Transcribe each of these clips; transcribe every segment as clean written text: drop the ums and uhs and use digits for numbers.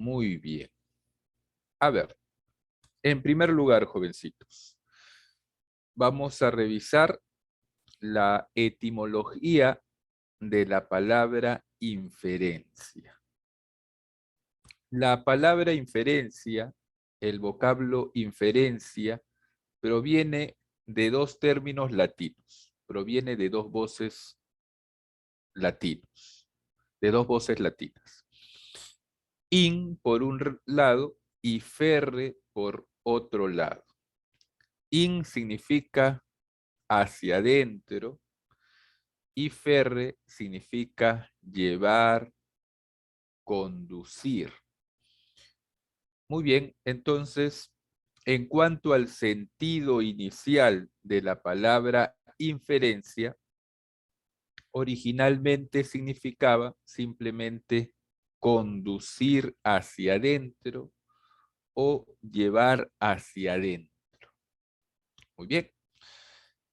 Muy bien. A ver, en primer lugar, jovencitos, vamos a revisar la etimología de la palabra inferencia. La palabra inferencia, el vocablo inferencia, proviene de dos términos latinos, proviene de dos voces latinos, de dos voces latinas. In por un lado y ferre por otro lado. In significa hacia adentro y ferre significa llevar, conducir. Muy bien, entonces, en cuanto al sentido inicial de la palabra inferencia, originalmente significaba simplemente conducir hacia adentro o llevar hacia adentro. Muy bien,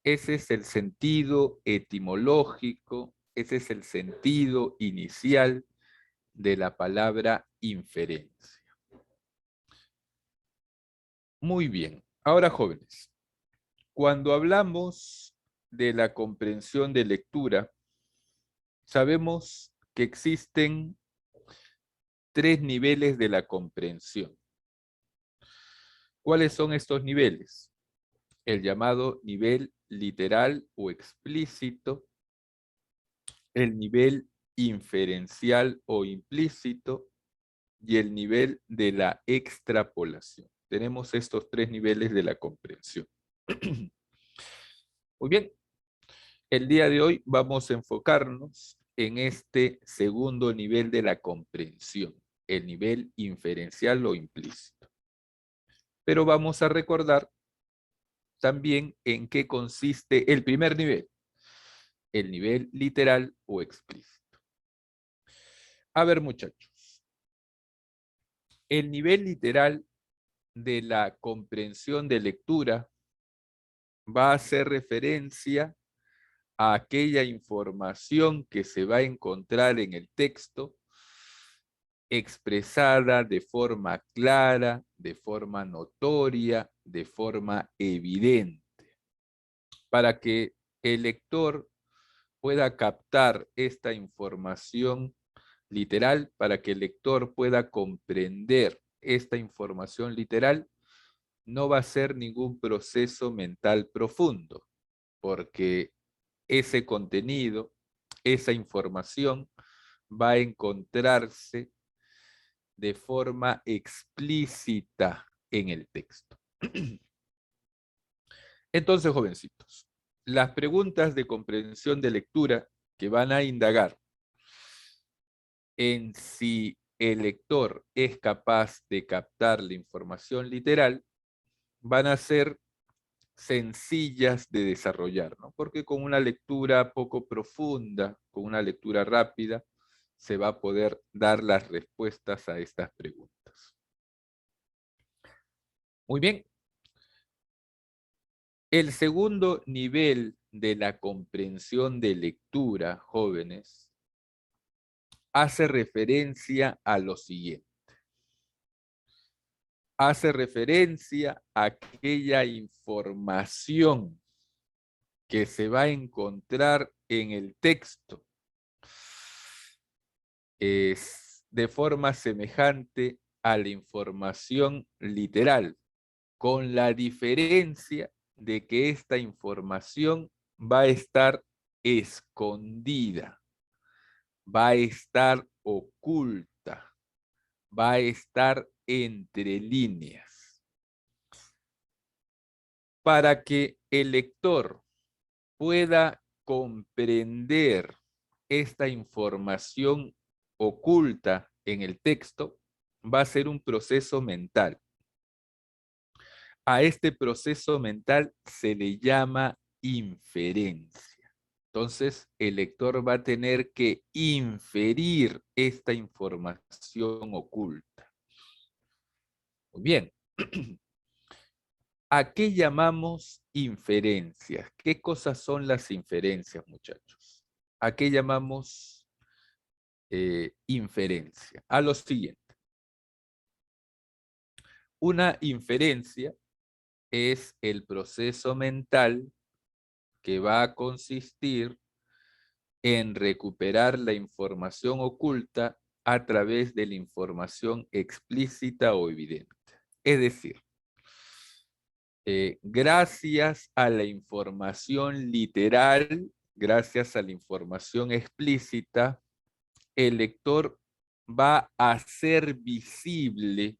ese es el sentido etimológico, ese es el sentido inicial de la palabra inferencia. Muy bien, ahora jóvenes, cuando hablamos de la comprensión de lectura, sabemos que existen tres niveles de la comprensión. ¿Cuáles son estos niveles? El llamado nivel literal o explícito, el nivel inferencial o implícito y el nivel de la extrapolación. Tenemos estos tres niveles de la comprensión. Muy bien, el día de hoy vamos a enfocarnos en este segundo nivel de la comprensión, el nivel inferencial o implícito. Pero vamos a recordar también en qué consiste el primer nivel, el nivel literal o explícito. A ver, muchachos, el nivel literal de la comprensión de lectura va a hacer referencia a aquella información que se va a encontrar en el texto expresada de forma clara, de forma notoria, de forma evidente, para que el lector pueda captar esta información literal, para que el lector pueda comprender esta información literal, no va a ser ningún proceso mental profundo, porque ese contenido, esa información va a encontrarse de forma explícita en el texto. Entonces, jovencitos, las preguntas de comprensión de lectura que van a indagar en si el lector es capaz de captar la información literal van a ser sencillas de desarrollar, ¿no? Porque con una lectura poco profunda, con una lectura rápida, se va a poder dar las respuestas a estas preguntas. Muy bien. El segundo nivel de la comprensión de lectura, jóvenes, hace referencia a lo siguiente. Hace referencia a aquella información que se va a encontrar en el texto. Es de forma semejante a la información literal, con la diferencia de que esta información va a estar escondida, va a estar oculta, va a estar entre líneas. Para que el lector pueda comprender esta información oculta en el texto, va a ser un proceso mental. A este proceso mental se le llama inferencia. Entonces, el lector va a tener que inferir esta información oculta. Muy bien. ¿A qué llamamos inferencias? ¿Qué cosas son las inferencias, muchachos? ¿A qué llamamos inferencia? A lo siguiente. Una inferencia es el proceso mental que va a consistir en recuperar la información oculta a través de la información explícita o evidente. Es decir, gracias a la información literal, gracias a la información explícita, el lector va a hacer visible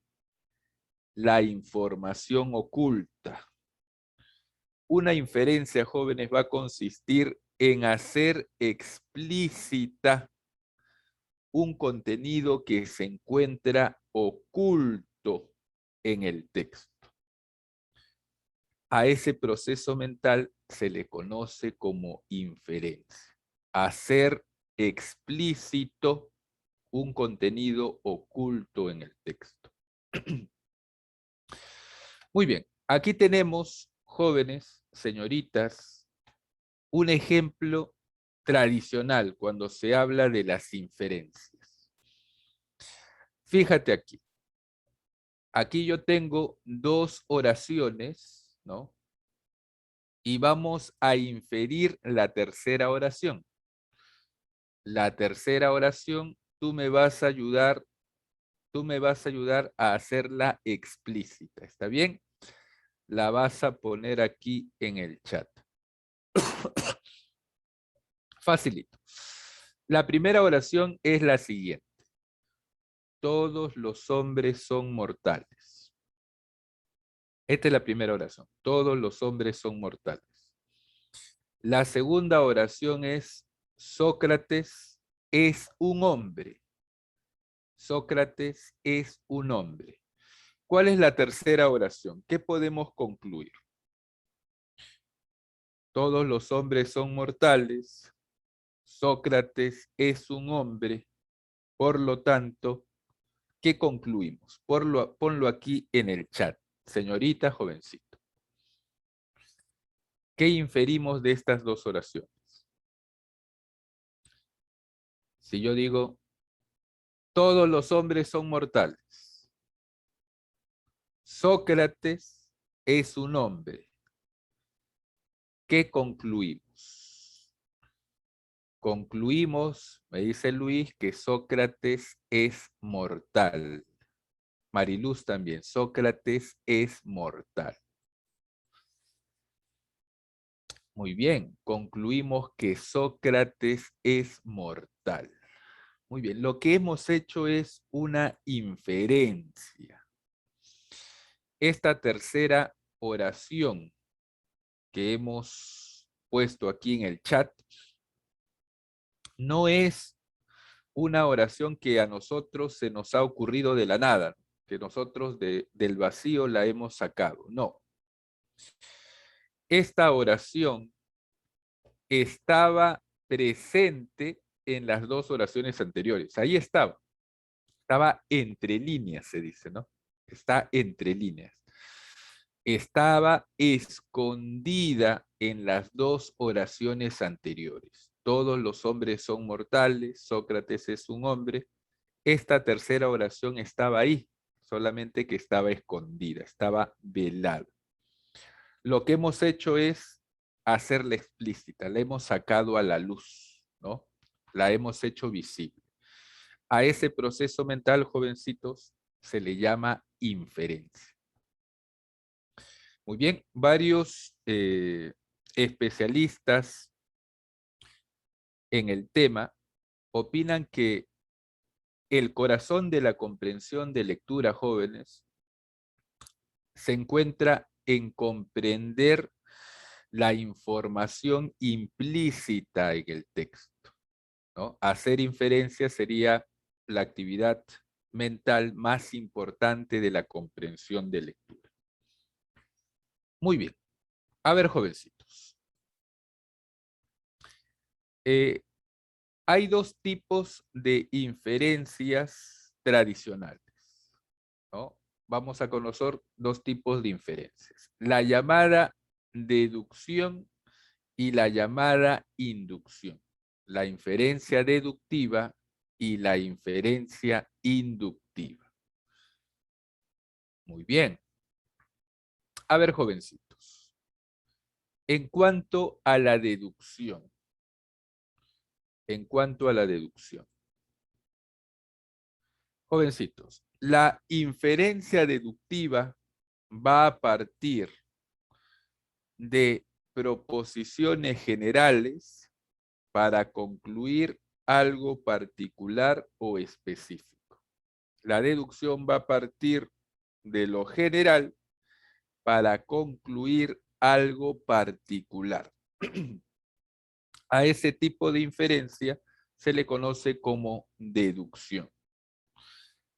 la información oculta. Una inferencia, jóvenes, va a consistir en hacer explícita un contenido que se encuentra oculto en el texto. A ese proceso mental se le conoce como inferencia. Hacer explícito un contenido oculto en el texto. Muy bien, aquí tenemos, jóvenes, señoritas, un ejemplo tradicional cuando se habla de las inferencias. Fíjate aquí. Aquí yo tengo dos oraciones, ¿no? Y vamos a inferir la tercera oración. La tercera oración, tú me vas a ayudar a hacerla explícita, ¿está bien? La vas a poner aquí en el chat. Facilito. La primera oración es la siguiente. Todos los hombres son mortales. Esta es la primera oración. Todos los hombres son mortales. La segunda oración es Sócrates es un hombre. Sócrates es un hombre. ¿Cuál es la tercera oración? ¿Qué podemos concluir? Todos los hombres son mortales. Sócrates es un hombre. Por lo tanto, ¿qué concluimos? Ponlo aquí en el chat. Señorita, jovencito. ¿Qué inferimos de estas dos oraciones? Si yo digo, todos los hombres son mortales. Sócrates es un hombre. ¿Qué concluimos? Concluimos, me dice Luis, que Sócrates es mortal. Mariluz también, Sócrates es mortal. Muy bien, concluimos que Sócrates es mortal. Muy bien, lo que hemos hecho es una inferencia. Esta tercera oración que hemos puesto aquí en el chat no es una oración que a nosotros se nos ha ocurrido de la nada, que nosotros del vacío la hemos sacado. No. Esta oración estaba presente en las dos oraciones anteriores. Ahí estaba. Estaba entre líneas, se dice, ¿no? Está entre líneas. Estaba escondida en las dos oraciones anteriores. Todos los hombres son mortales, Sócrates es un hombre. Esta tercera oración estaba ahí, solamente que estaba escondida, estaba velada. Lo que hemos hecho es hacerla explícita, la hemos sacado a la luz, ¿no? La hemos hecho visible. A ese proceso mental, jovencitos, se le llama inferencia. Muy bien, varios especialistas en el tema opinan que el corazón de la comprensión de lectura, jóvenes, se encuentra en comprender la información implícita en el texto, ¿no? Hacer inferencia sería la actividad mental más importante de la comprensión de lectura. Muy bien. A ver, jovencitos. Hay dos tipos de inferencias tradicionales, ¿no? Vamos a conocer dos tipos de inferencias. La llamada deducción y la llamada inducción. La inferencia deductiva y la inferencia inductiva. Muy bien. A ver, jovencitos. En cuanto a la deducción. En cuanto a la deducción. Jovencitos, la inferencia deductiva va a partir de proposiciones generales para concluir algo particular o específico. La deducción va a partir de lo general para concluir algo particular. A ese tipo de inferencia se le conoce como deducción.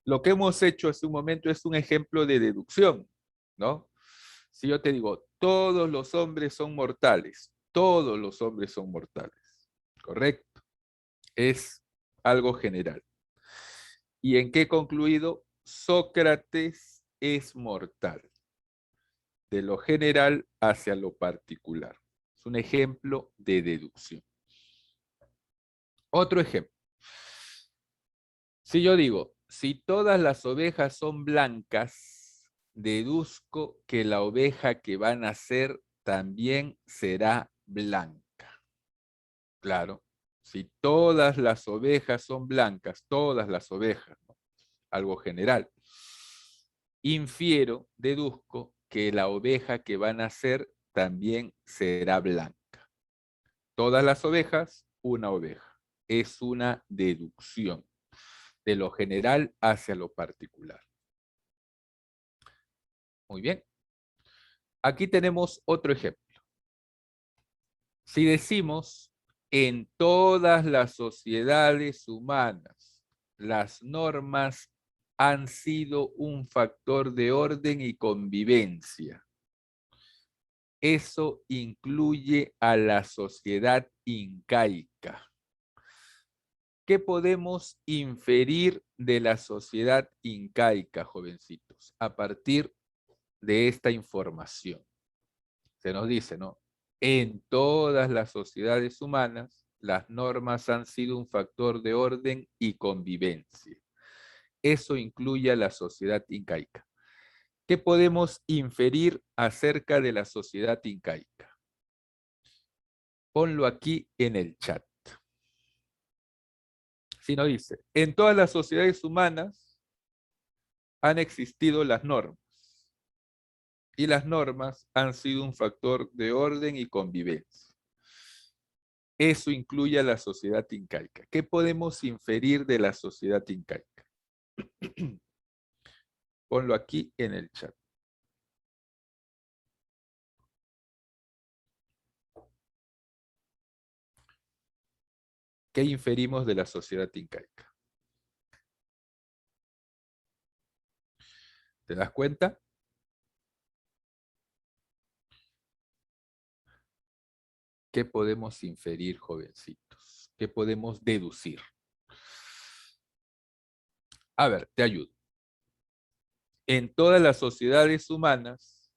Lo que hemos hecho hace un momento es un ejemplo de deducción, ¿no? Si yo te digo, todos los hombres son mortales, todos los hombres son mortales, ¿correcto? Es algo general. ¿Y en qué he concluido? Sócrates es mortal. De lo general hacia lo particular. Es un ejemplo de deducción. Otro ejemplo. Si yo digo, si todas las ovejas son blancas, deduzco que la oveja que va a nacer también será blanca. Claro, si todas las ovejas son blancas, todas las ovejas, ¿no? Algo general. Infiero, deduzco que la oveja que va a nacer también será blanca. Todas las ovejas, una oveja. Es una deducción de lo general hacia lo particular. Muy bien. Aquí tenemos otro ejemplo. Si decimos, en todas las sociedades humanas, las normas han sido un factor de orden y convivencia. Eso incluye a la sociedad incaica. ¿Qué podemos inferir de la sociedad incaica, jovencitos, a partir de esta información? Se nos dice, ¿no? En todas las sociedades humanas, las normas han sido un factor de orden y convivencia. Eso incluye a la sociedad incaica. ¿Qué podemos inferir acerca de la sociedad incaica? Ponlo aquí en el chat. Si nos dice, en todas las sociedades humanas han existido las normas. Y las normas han sido un factor de orden y convivencia. Eso incluye a la sociedad incaica. ¿Qué podemos inferir de la sociedad incaica? Ponlo aquí en el chat. ¿Qué inferimos de la sociedad incaica? ¿Te das cuenta? ¿Qué podemos inferir, jovencitos? ¿Qué podemos deducir? A ver, te ayudo. En todas las sociedades humanas,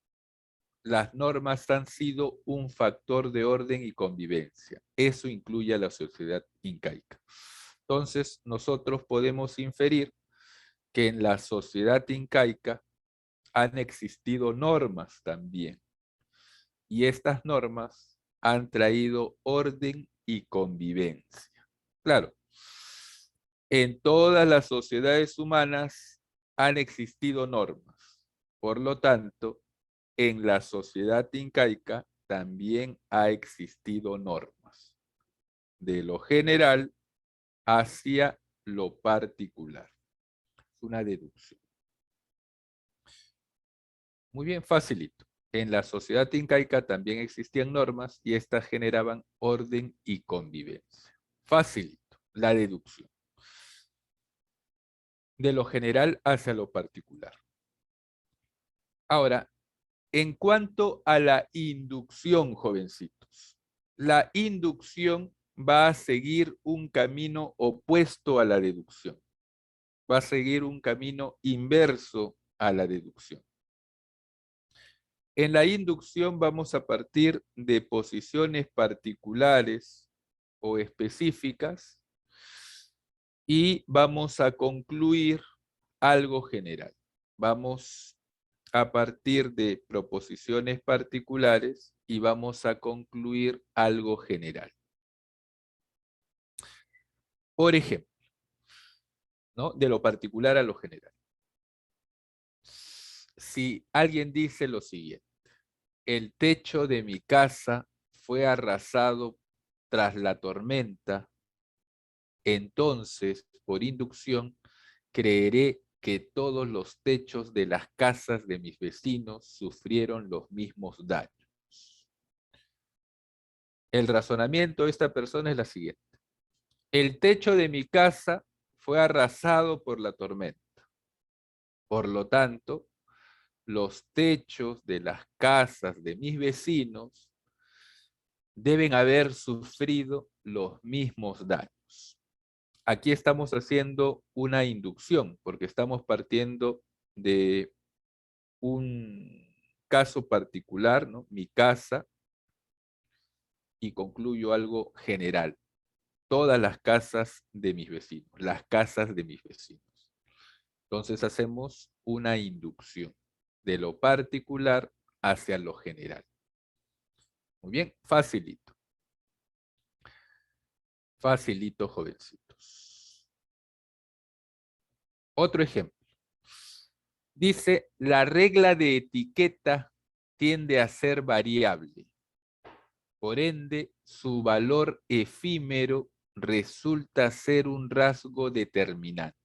las normas han sido un factor de orden y convivencia. Eso incluye a la sociedad incaica. Entonces, nosotros podemos inferir que en la sociedad incaica han existido normas también. Y estas normas han traído orden y convivencia. Claro, en todas las sociedades humanas han existido normas. Por lo tanto, en la sociedad incaica también ha existido normas. De lo general hacia lo particular. Es una deducción. Muy bien, facilito. En la sociedad incaica también existían normas y estas generaban orden y convivencia. Facilito, la deducción. De lo general hacia lo particular. Ahora, en cuanto a la inducción, jovencitos, la inducción va a seguir un camino opuesto a la deducción. Va a seguir un camino inverso a la deducción. En la inducción vamos a partir de posiciones particulares o específicas y vamos a concluir algo general. Vamos a partir de proposiciones particulares y vamos a concluir algo general. Por ejemplo, ¿no? De lo particular a lo general. Si alguien dice lo siguiente: el techo de mi casa fue arrasado tras la tormenta, entonces, por inducción, creeré que todos los techos de las casas de mis vecinos sufrieron los mismos daños. El razonamiento de esta persona es la siguiente: el techo de mi casa fue arrasado por la tormenta. Por lo tanto, los techos de las casas de mis vecinos deben haber sufrido los mismos daños. Aquí estamos haciendo una inducción, porque estamos partiendo de un caso particular, ¿no? Mi casa, y concluyo algo general. Todas las casas de mis vecinos, las casas de mis vecinos. Entonces hacemos una inducción de lo particular hacia lo general. Muy bien, facilito. Facilito, jovencitos. Otro ejemplo. Dice, la regla de etiqueta tiende a ser variable. Por ende, su valor efímero resulta ser un rasgo determinante.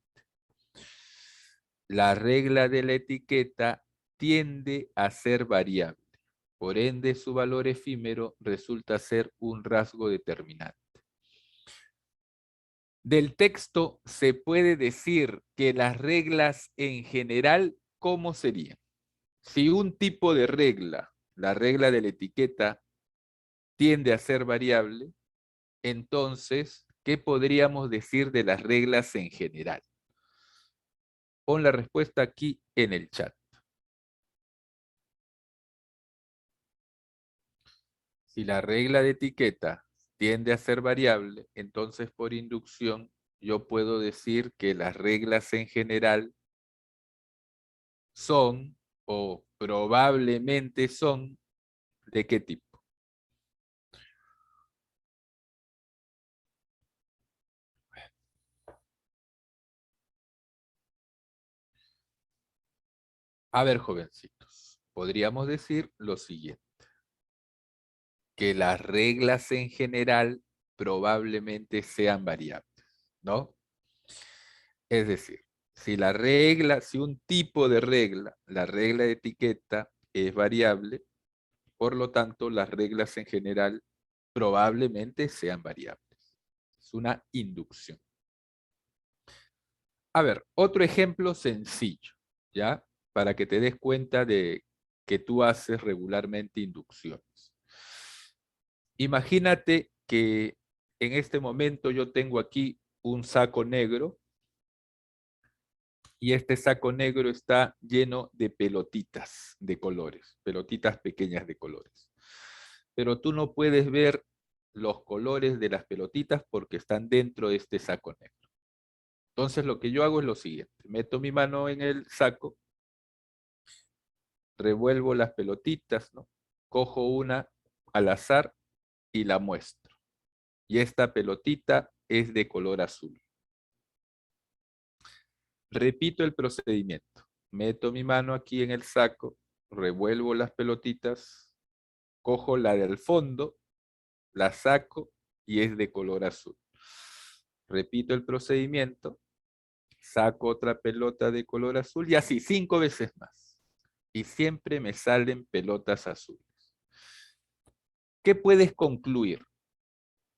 La regla de la etiqueta tiende a ser variable. Por ende, su valor efímero resulta ser un rasgo determinante. Del texto se puede decir que las reglas en general, ¿cómo serían? Si un tipo de regla, la regla de la etiqueta, tiende a ser variable, entonces, ¿qué podríamos decir de las reglas en general? Pon la respuesta aquí en el chat. Si la regla de etiqueta tiende a ser variable, entonces por inducción yo puedo decir que las reglas en general son o probablemente son ¿de qué tipo? A ver, jovencitos, podríamos decir lo siguiente, que las reglas en general probablemente sean variables, ¿no? Es decir, si un tipo de regla, la regla de etiqueta es variable, por lo tanto, las reglas en general probablemente sean variables. Es una inducción. A ver, otro ejemplo sencillo, ¿ya? Para que te des cuenta de que tú haces regularmente inducciones. Imagínate que en este momento yo tengo aquí un saco negro y este saco negro está lleno de pelotitas de colores, pelotitas pequeñas de colores. Pero tú no puedes ver los colores de las pelotitas porque están dentro de este saco negro. Entonces lo que yo hago es lo siguiente, meto mi mano en el saco, revuelvo las pelotitas, ¿no? Cojo una al azar y la muestro. Y esta pelotita es de color azul. Repito el procedimiento. Meto mi mano aquí en el saco, revuelvo las pelotitas, cojo la del fondo, la saco y es de color azul. Repito el procedimiento, saco otra pelota de color azul y así 5 veces más. Y siempre me salen pelotas azules. ¿Qué puedes concluir,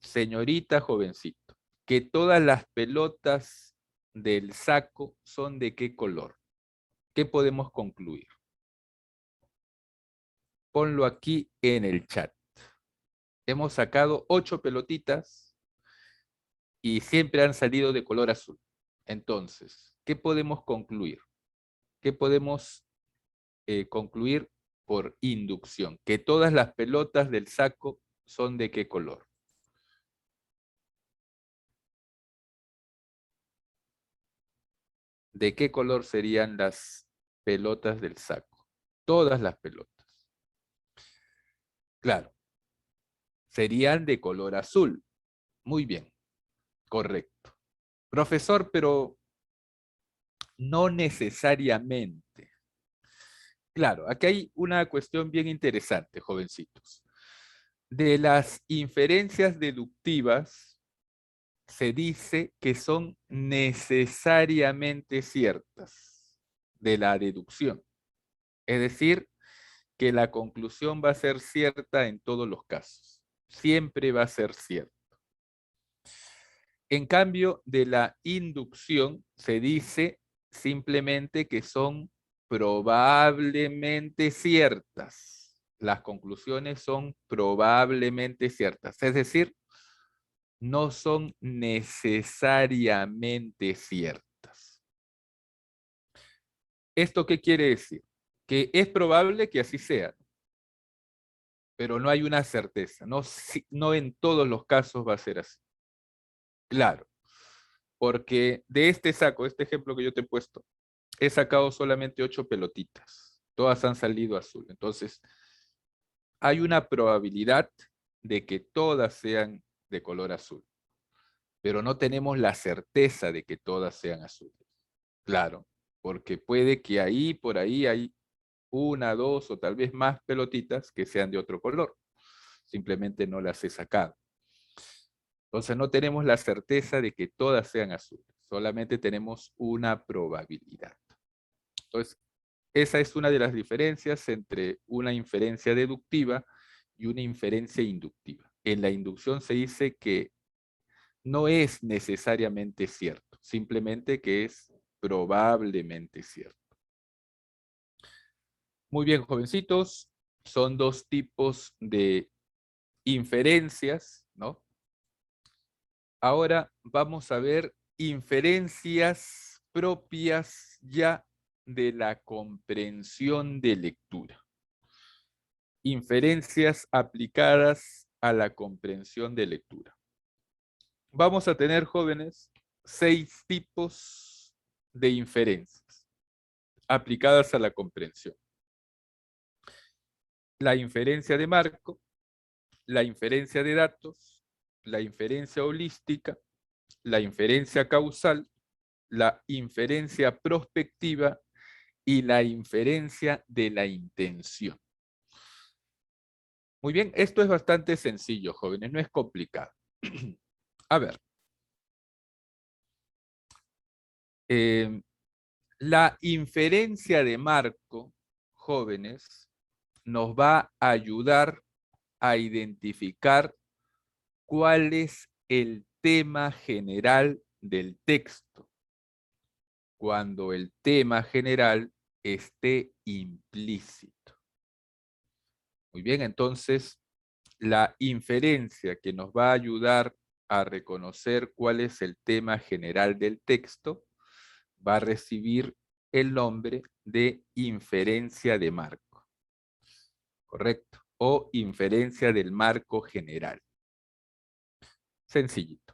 señorita jovencito? Que todas las pelotas del saco son ¿de qué color? ¿Qué podemos concluir? Ponlo aquí en el chat. Hemos sacado 8 pelotitas y siempre han salido de color azul. Entonces, ¿qué podemos concluir? ¿Qué podemos concluir por inducción? Que todas las pelotas del saco son ¿de qué color? ¿De qué color serían las pelotas del saco? todas las pelotas. Claro, serían de color azul. Muy bien, correcto. Profesor, pero no necesariamente. Claro, aquí hay una cuestión bien interesante, jovencitos. De las inferencias deductivas, se dice que son necesariamente ciertas de la deducción. Es decir, que la conclusión va a ser cierta en todos los casos. Siempre va a ser cierta. En cambio, de la inducción se dice simplemente que son probablemente ciertas. Las conclusiones son probablemente ciertas. Es decir, no son necesariamente ciertas. ¿Esto qué quiere decir? Que es probable que así sea, pero no hay una certeza. No en todos los casos va a ser así. Claro, porque de este saco, este ejemplo que yo te he puesto, he sacado solamente 8 pelotitas. Todas han salido azul. Entonces, hay una probabilidad de que todas sean de color azul, pero no tenemos la certeza de que todas sean azules. Claro, porque puede que ahí, por ahí, hay una, dos o tal vez más pelotitas que sean de otro color. Simplemente no las he sacado. Entonces no tenemos la certeza de que todas sean azules. Solamente tenemos una probabilidad. Entonces, esa es una de las diferencias entre una inferencia deductiva y una inferencia inductiva. En la inducción se dice que no es necesariamente cierto, simplemente que es probablemente cierto. Muy bien, jovencitos, son dos tipos de inferencias, ¿no? Ahora vamos a ver inferencias propias ya de la comprensión de lectura. Inferencias aplicadas a la comprensión de lectura. Vamos a tener, jóvenes, 6 tipos de inferencias aplicadas a la comprensión. La inferencia de marco, la inferencia de datos, la inferencia holística, la inferencia causal, la inferencia prospectiva y la inferencia de la intención. Muy bien, esto es bastante sencillo, jóvenes, no es complicado. A ver. La inferencia de marco, jóvenes, nos va a ayudar a identificar cuál es el tema general del texto, cuando el tema general esté implícito. Muy bien, entonces, la inferencia que nos va a ayudar a reconocer cuál es el tema general del texto va a recibir el nombre de inferencia de marco. ¿Correcto? O inferencia del marco general. Sencillito.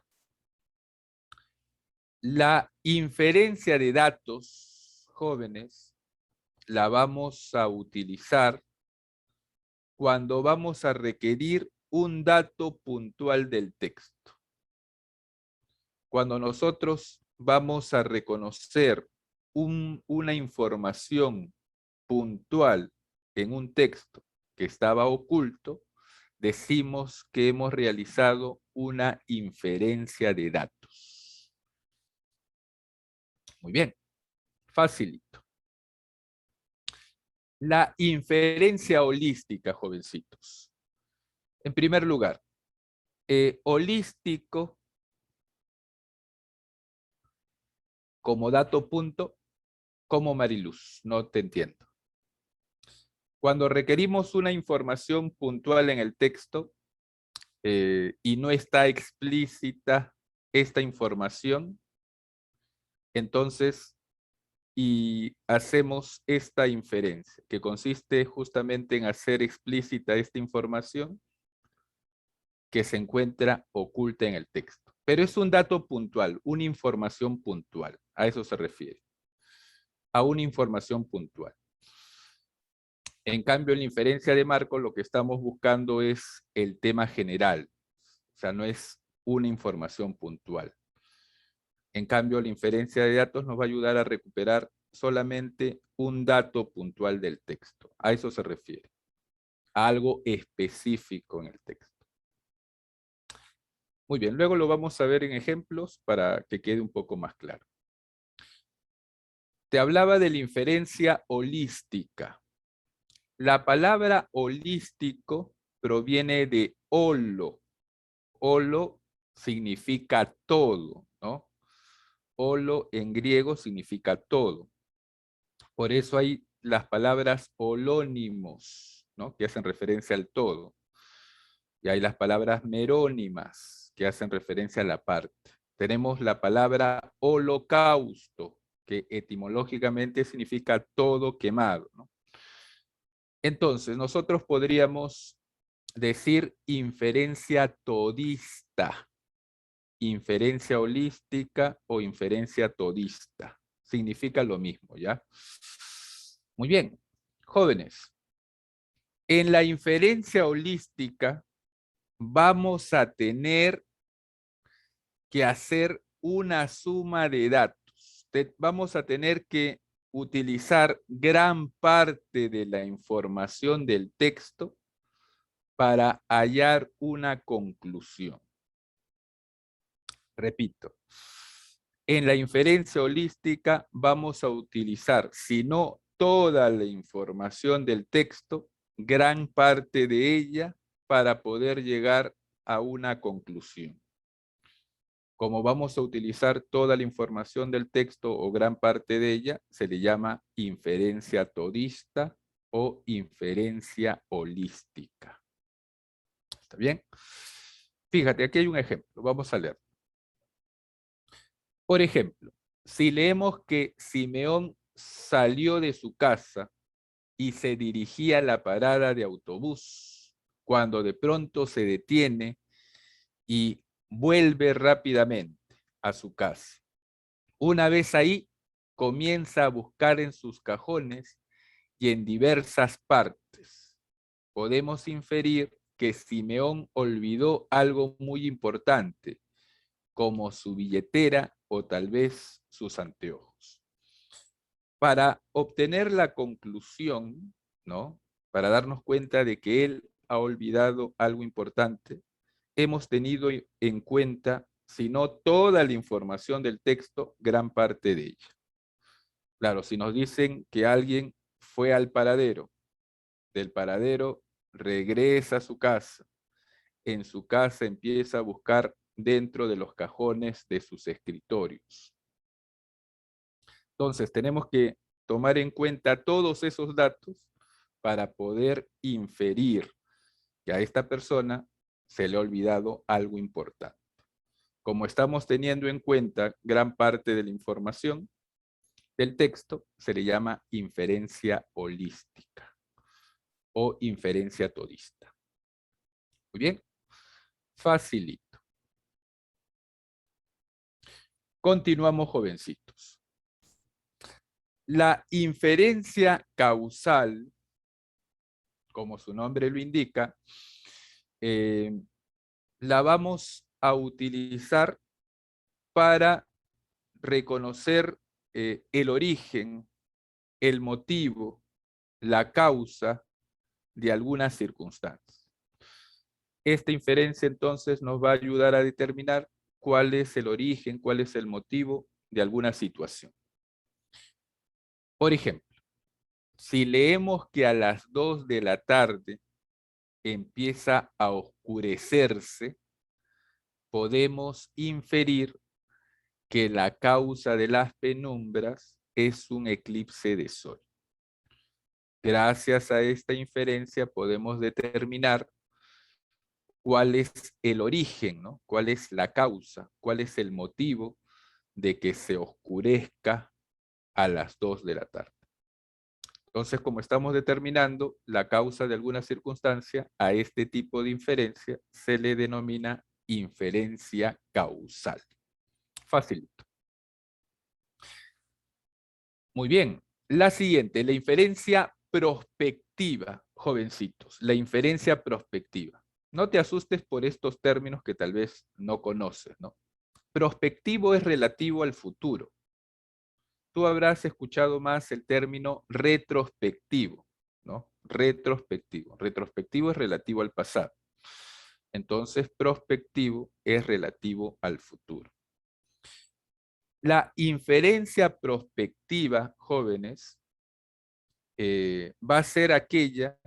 La inferencia de datos, jóvenes, la vamos a utilizar cuando vamos a requerir un dato puntual del texto. Cuando nosotros vamos a reconocer una información puntual en un texto que estaba oculto, decimos que hemos realizado una inferencia de datos. Muy bien, facilito. La inferencia holística, jovencitos. En primer lugar, holístico como dato punto, como Mariluz, no te entiendo. Cuando requerimos una información puntual en el texto y no está explícita esta información, entonces y hacemos esta inferencia, que consiste justamente en hacer explícita esta información que se encuentra oculta en el texto. Pero es un dato puntual, una información puntual, a eso se refiere, a una información puntual. En cambio, en la inferencia de marco lo que estamos buscando es el tema general, o sea, no es una información puntual. En cambio, la inferencia de datos nos va a ayudar a recuperar solamente un dato puntual del texto. A eso se refiere, a algo específico en el texto. Muy bien, luego lo vamos a ver en ejemplos para que quede un poco más claro. Te hablaba de la inferencia holística. La palabra holístico proviene de holo. Holo significa todo, ¿no? Holo en griego significa todo. Por eso hay las palabras holónimos, ¿no? Que hacen referencia al todo. Y hay las palabras merónimas, que hacen referencia a la parte. Tenemos la palabra holocausto, que etimológicamente significa todo quemado, ¿no? Entonces, nosotros podríamos decir inferencia todista, inferencia holística o inferencia todista. Significa lo mismo, ¿ya? Muy bien, jóvenes. En la inferencia holística vamos a tener que hacer una suma de datos. Vamos a tener que utilizar gran parte de la información del texto para hallar una conclusión. Repito, en la inferencia holística vamos a utilizar, si no toda la información del texto, gran parte de ella para poder llegar a una conclusión. Como vamos a utilizar toda la información del texto o gran parte de ella, se le llama inferencia todista o inferencia holística. ¿Está bien? Fíjate, aquí hay un ejemplo. Vamos a leer. Por ejemplo, si leemos que Simeón salió de su casa y se dirigía a la parada de autobús, cuando de pronto se detiene y vuelve rápidamente a su casa. Una vez ahí, comienza a buscar en sus cajones y en diversas partes. Podemos inferir que Simeón olvidó algo muy importante, como su billetera o tal vez sus anteojos. Para obtener la conclusión, ¿no? Para darnos cuenta de que él ha olvidado algo importante, hemos tenido en cuenta, si no toda la información del texto, gran parte de ella. Claro, si nos dicen que alguien fue al paradero, del paradero regresa a su casa, en su casa empieza a buscar dentro de los cajones de sus escritorios. Entonces, tenemos que tomar en cuenta todos esos datos para poder inferir que a esta persona se le ha olvidado algo importante. Como estamos teniendo en cuenta gran parte de la información del texto, se le llama inferencia holística o inferencia todista. Muy bien, facilito. Continuamos, jovencitos. La inferencia causal, como su nombre lo indica, la vamos a utilizar para reconocer el origen, el motivo, la causa de algunas circunstancias. Esta inferencia entonces nos va a ayudar a determinar cuál es el origen, cuál es el motivo de alguna situación. Por ejemplo, si leemos que a las 2 de la tarde empieza a oscurecerse, podemos inferir que la causa de las penumbras es un eclipse de sol. Gracias a esta inferencia podemos determinar cuál es el origen, ¿no? Cuál es la causa, cuál es el motivo de que se oscurezca a las 2 de la tarde. Entonces, como estamos determinando la causa de alguna circunstancia, a este tipo de inferencia se le denomina inferencia causal. Facilito. Muy bien. La siguiente, la inferencia prospectiva. prospectiva, jovencitos, la inferencia prospectiva. No te asustes por estos términos que tal vez no conoces, ¿no? Prospectivo es relativo al futuro. Tú habrás escuchado más el término retrospectivo, ¿no? Retrospectivo. Retrospectivo es relativo al pasado. Entonces, prospectivo es relativo al futuro. La inferencia prospectiva, jóvenes, va a ser aquella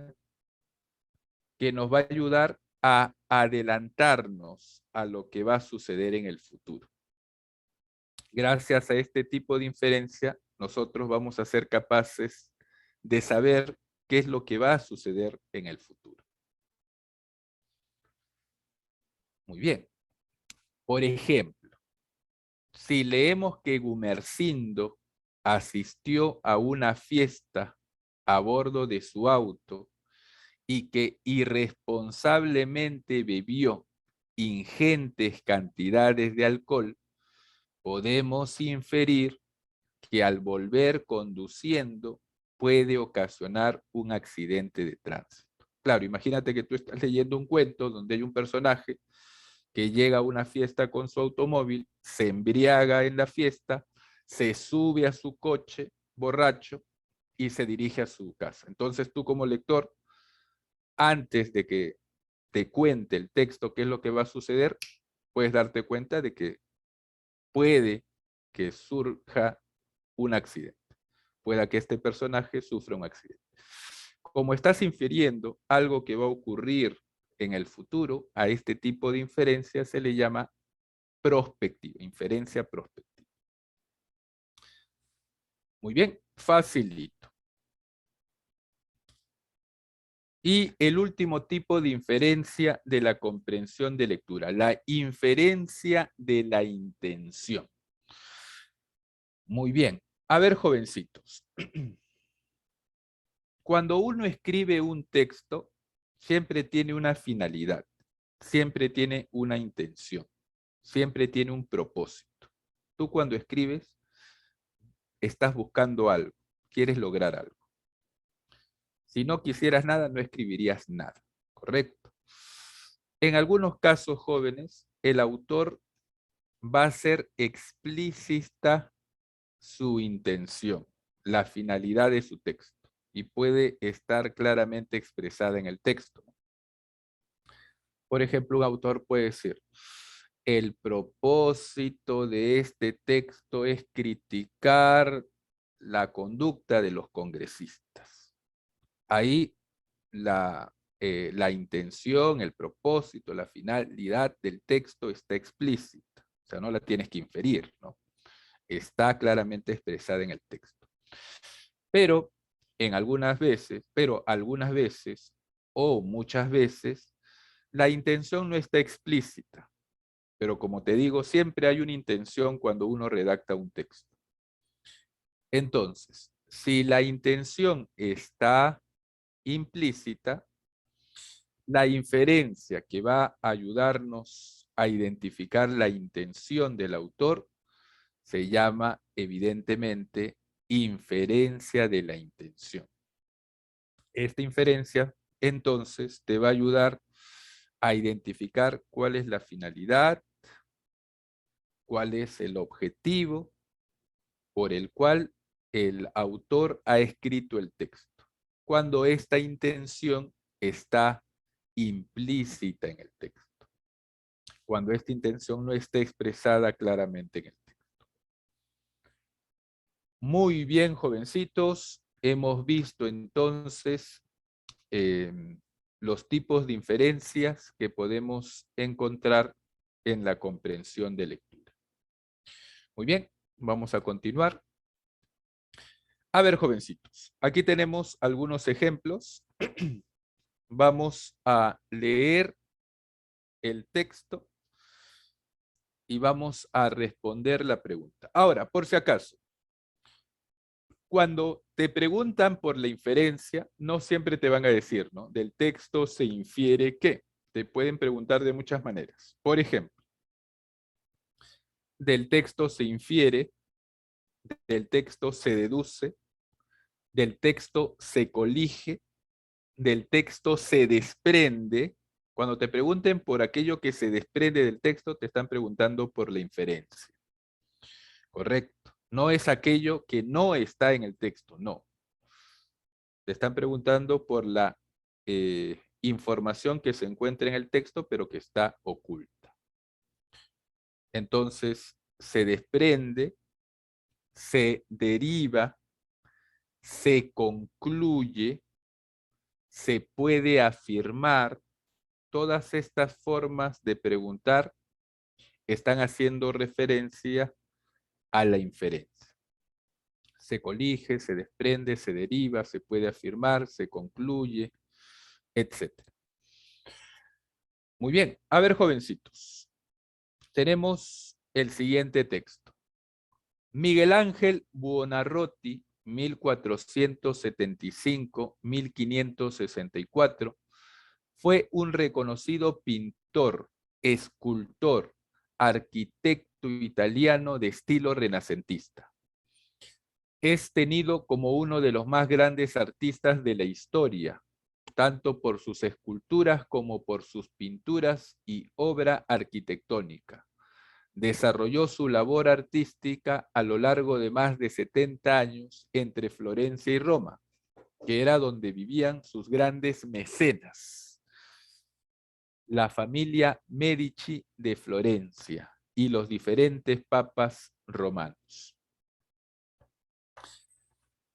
que nos va a ayudar a adelantarnos a lo que va a suceder en el futuro. Gracias a este tipo de inferencia, nosotros vamos a ser capaces de saber qué es lo que va a suceder en el futuro. Muy bien. Por ejemplo, si leemos que Gumersindo asistió a una fiesta a bordo de su auto y que irresponsablemente bebió ingentes cantidades de alcohol, podemos inferir que al volver conduciendo puede ocasionar un accidente de tránsito. Claro, imagínate que tú estás leyendo un cuento donde hay un personaje que llega a una fiesta con su automóvil, se embriaga en la fiesta, se sube a su coche borracho y se dirige a su casa. Entonces tú como lector, antes de que te cuente el texto qué es lo que va a suceder, puedes darte cuenta de que puede que surja un accidente. Pueda que este personaje sufra un accidente. Como estás infiriendo algo que va a ocurrir en el futuro, a este tipo de inferencia se le llama prospectiva, inferencia prospectiva. Muy bien, facilito. Y el último tipo de inferencia de la comprensión de lectura, la inferencia de la intención. Muy bien. A ver, jovencitos. Cuando uno escribe un texto, siempre tiene una finalidad, siempre tiene una intención, siempre tiene un propósito. Tú cuando escribes, estás buscando algo, quieres lograr algo. Si no quisieras nada, no escribirías nada, ¿correcto? En algunos casos jóvenes, el autor va a ser explícita su intención, la finalidad de su texto, y puede estar claramente expresada en el texto. Por ejemplo, un autor puede decir, el propósito de este texto es criticar la conducta de los congresistas. Ahí la intención, el propósito, la finalidad del texto está explícita. O sea, no la tienes que inferir, ¿no? Está claramente expresada en el texto. Pero algunas veces o muchas veces, la intención no está explícita. Pero como te digo, siempre hay una intención cuando uno redacta un texto. Entonces, si la intención está implícita, la inferencia que va a ayudarnos a identificar la intención del autor se llama, evidentemente, inferencia de la intención. Esta inferencia, entonces, te va a ayudar a identificar cuál es la finalidad, cuál es el objetivo por el cual el autor ha escrito el texto, cuando esta intención está implícita en el texto, cuando esta intención no está expresada claramente en el texto. Muy bien, jovencitos, hemos visto entonces los tipos de inferencias que podemos encontrar en la comprensión de lectura. Muy bien, vamos a continuar. A ver, jovencitos, aquí tenemos algunos ejemplos. Vamos a leer el texto y vamos a responder la pregunta. Ahora, por si acaso, cuando te preguntan por la inferencia, no siempre te van a decir, ¿no? Del texto se infiere qué. Te pueden preguntar de muchas maneras. Por ejemplo, del texto se infiere, del texto se deduce, del texto se colige del texto se desprende. Cuando te pregunten por aquello que se desprende del texto, te están preguntando por la inferencia. Correcto. No es aquello que no está en el texto, no. Te están preguntando por la información que se encuentra en el texto, pero que está oculta. Entonces, se desprende, se deriva, se concluye, se puede afirmar. Todas estas formas de preguntar están haciendo referencia a la inferencia. Se colige, se desprende, se deriva, se puede afirmar, se concluye, etc. Muy bien. A ver, jovencitos. Tenemos el siguiente texto. Miguel Ángel Buonarroti, 1475-1564, fue un reconocido pintor, escultor, arquitecto italiano de estilo renacentista. Es tenido como uno de los más grandes artistas de la historia, tanto por sus esculturas como por sus pinturas y obra arquitectónica. Desarrolló su labor artística a lo largo de más de 70 años entre Florencia y Roma, que era donde vivían sus grandes mecenas, la familia Medici de Florencia y los diferentes papas romanos.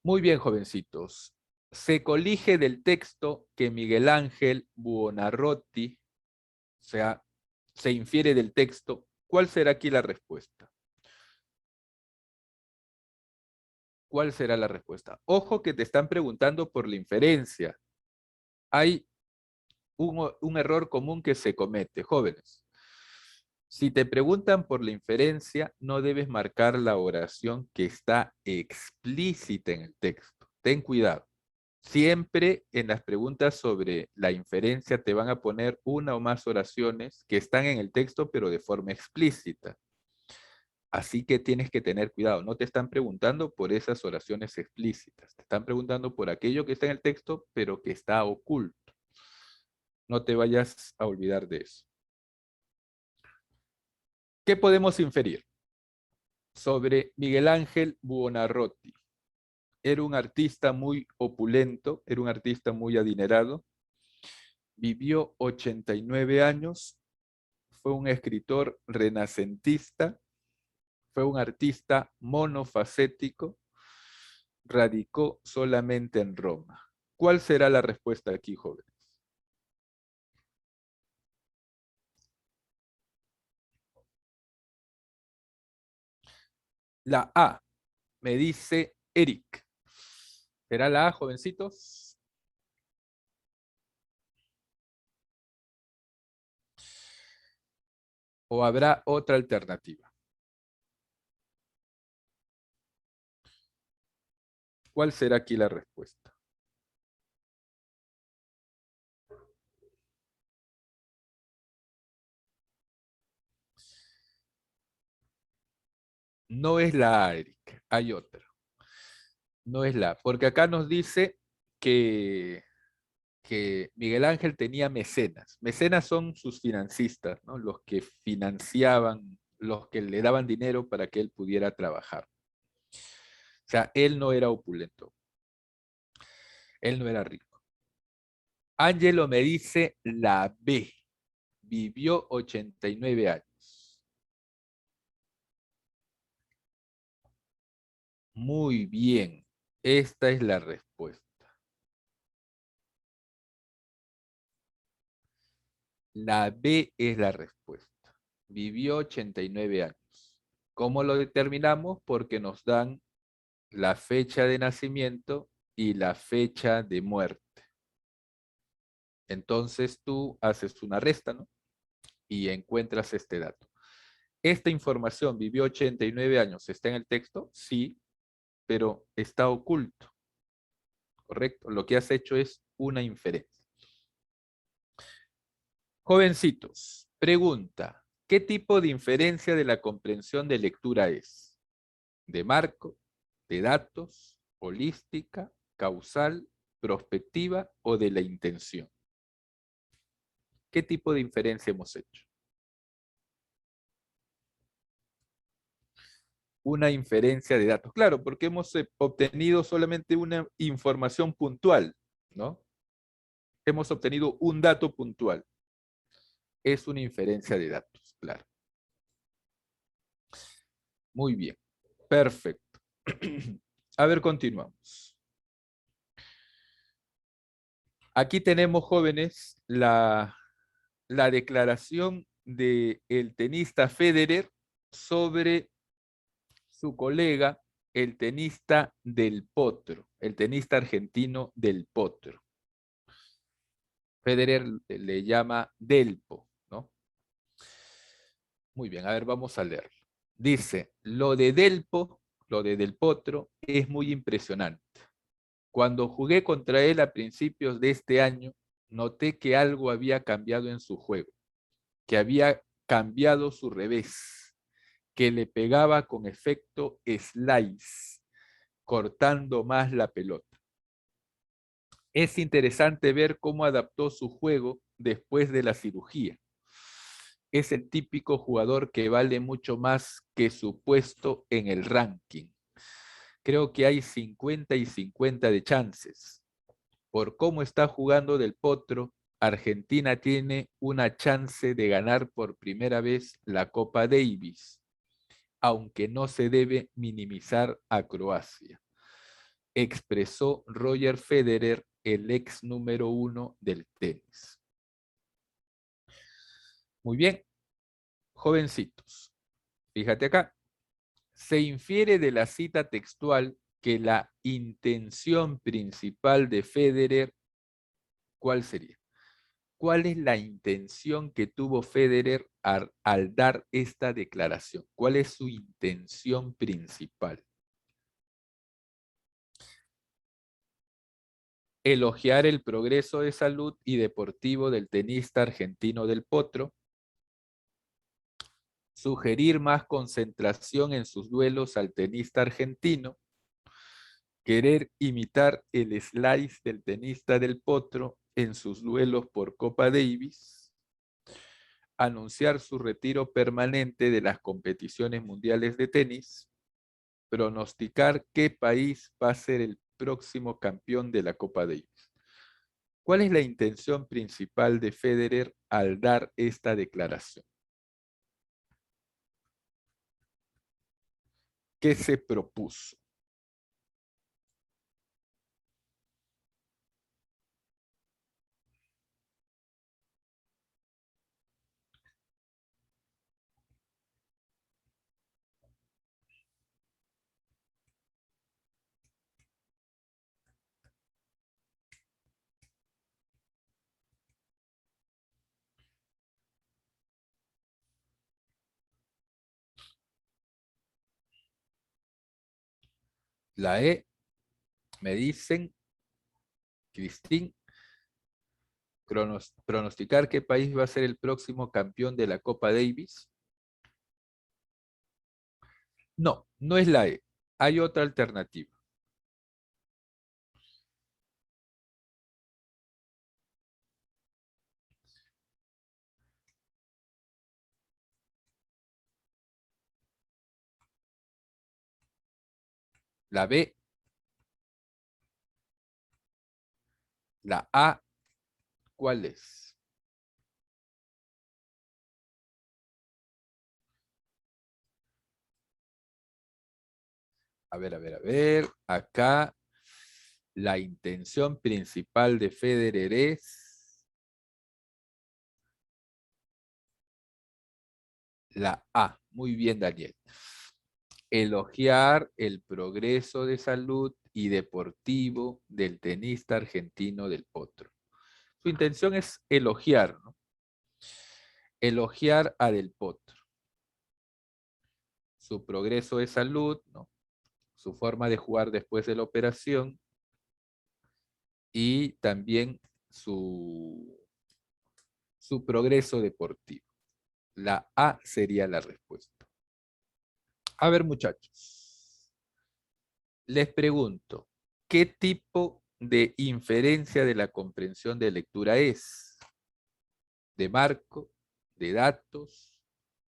Muy bien, jovencitos. Se colige del texto que Miguel Ángel Buonarroti, o sea, se infiere del texto. ¿Cuál será aquí la respuesta? ¿Cuál será la respuesta? Ojo que te están preguntando por la inferencia. Hay un error común que se comete, jóvenes. Si te preguntan por la inferencia, no debes marcar la oración que está explícita en el texto. Ten cuidado. Siempre en las preguntas sobre la inferencia te van a poner una o más oraciones que están en el texto, pero de forma explícita. Así que tienes que tener cuidado. No te están preguntando por esas oraciones explícitas. Te están preguntando por aquello que está en el texto, pero que está oculto. No te vayas a olvidar de eso. ¿Qué podemos inferir sobre Miguel Ángel Buonarroti? Era un artista muy opulento, era un artista muy adinerado. Vivió 89 años. Fue un escritor renacentista. Fue un artista monofacético. Radicó solamente en Roma. ¿Cuál será la respuesta aquí, jóvenes? La A, me dice Eric. ¿Será la A, jovencitos? ¿O habrá otra alternativa? ¿Cuál será aquí la respuesta? No es la A, Eric. Hay otra. No es la A. Porque acá nos dice que Miguel Ángel tenía mecenas. Mecenas son sus financistas, ¿no? Los que financiaban, los que le daban dinero para que él pudiera trabajar. O sea, él no era opulento. Él no era rico. Ángelo me dice la B. Vivió 89 años. Muy bien. Esta es la respuesta. La B es la respuesta. Vivió 89 años. ¿Cómo lo determinamos? Porque nos dan la fecha de nacimiento y la fecha de muerte. Entonces tú haces una resta, ¿no? Y encuentras este dato. ¿Esta información vivió 89 años? ¿Está en el texto? Sí, pero está oculto. ¿Correcto? Lo que has hecho es una inferencia. Jovencitos, pregunta. ¿Qué tipo de inferencia de la comprensión de lectura es? ¿De marco? ¿De datos? ¿Holística? ¿Causal? prospectiva o de la intención. ¿Qué tipo de inferencia hemos hecho? Una inferencia de datos. Claro, porque hemos obtenido solamente una información puntual, ¿no? Hemos obtenido un dato puntual. Es una inferencia de datos, claro. Muy bien, perfecto. A ver, continuamos. Aquí tenemos, jóvenes, la declaración del tenista Federer sobre su colega, el tenista Del Potro, el tenista argentino Del Potro. Federer le llama Delpo, ¿no? Muy bien, a ver, vamos a leerlo. Dice, lo de Delpo, lo de Del Potro, es muy impresionante. Cuando jugué contra él a principios de este año, noté que algo había cambiado en su juego, que había cambiado su revés, que le pegaba con efecto slice, cortando más la pelota. Es interesante ver cómo adaptó su juego después de la cirugía. Es el típico jugador que vale mucho más que su puesto en el ranking. Creo que hay 50 y 50 de chances. Por cómo está jugando Del Potro, Argentina tiene una chance de ganar por primera vez la Copa Davis, aunque no se debe minimizar a Croacia, expresó Roger Federer, el ex número 1 del tenis. Muy bien, jovencitos, fíjate acá. Se infiere de la cita textual que la intención principal de Federer, ¿cuál sería? ¿Cuál es la intención que tuvo Federer al dar esta declaración? ¿Cuál es su intención principal? Elogiar el progreso de salud y deportivo del tenista argentino Del Potro, sugerir más concentración en sus duelos al tenista argentino, querer imitar el slice del tenista Del Potro en sus duelos por Copa Davis, anunciar su retiro permanente de las competiciones mundiales de tenis, pronosticar qué país va a ser el próximo campeón de la Copa Davis. ¿Cuál es la intención principal de Federer al dar esta declaración? ¿Qué se propuso? La E, me dicen, Cristín, pronosticar qué país va a ser el próximo campeón de la Copa Davis. No, no es la E. Hay otra alternativa. La B, la A, ¿cuál es? A ver, a ver, a ver. Acá la intención principal de Federer es la A. Muy bien, Daniel. Elogiar el progreso de salud y deportivo del tenista argentino Del Potro. Su intención es elogiar, ¿no? Elogiar a Del Potro. Su progreso de salud, ¿no? Su forma de jugar después de la operación y también su progreso deportivo. La A sería la respuesta. A ver, muchachos, les pregunto, ¿qué tipo de inferencia de la comprensión de lectura es de marco, de datos,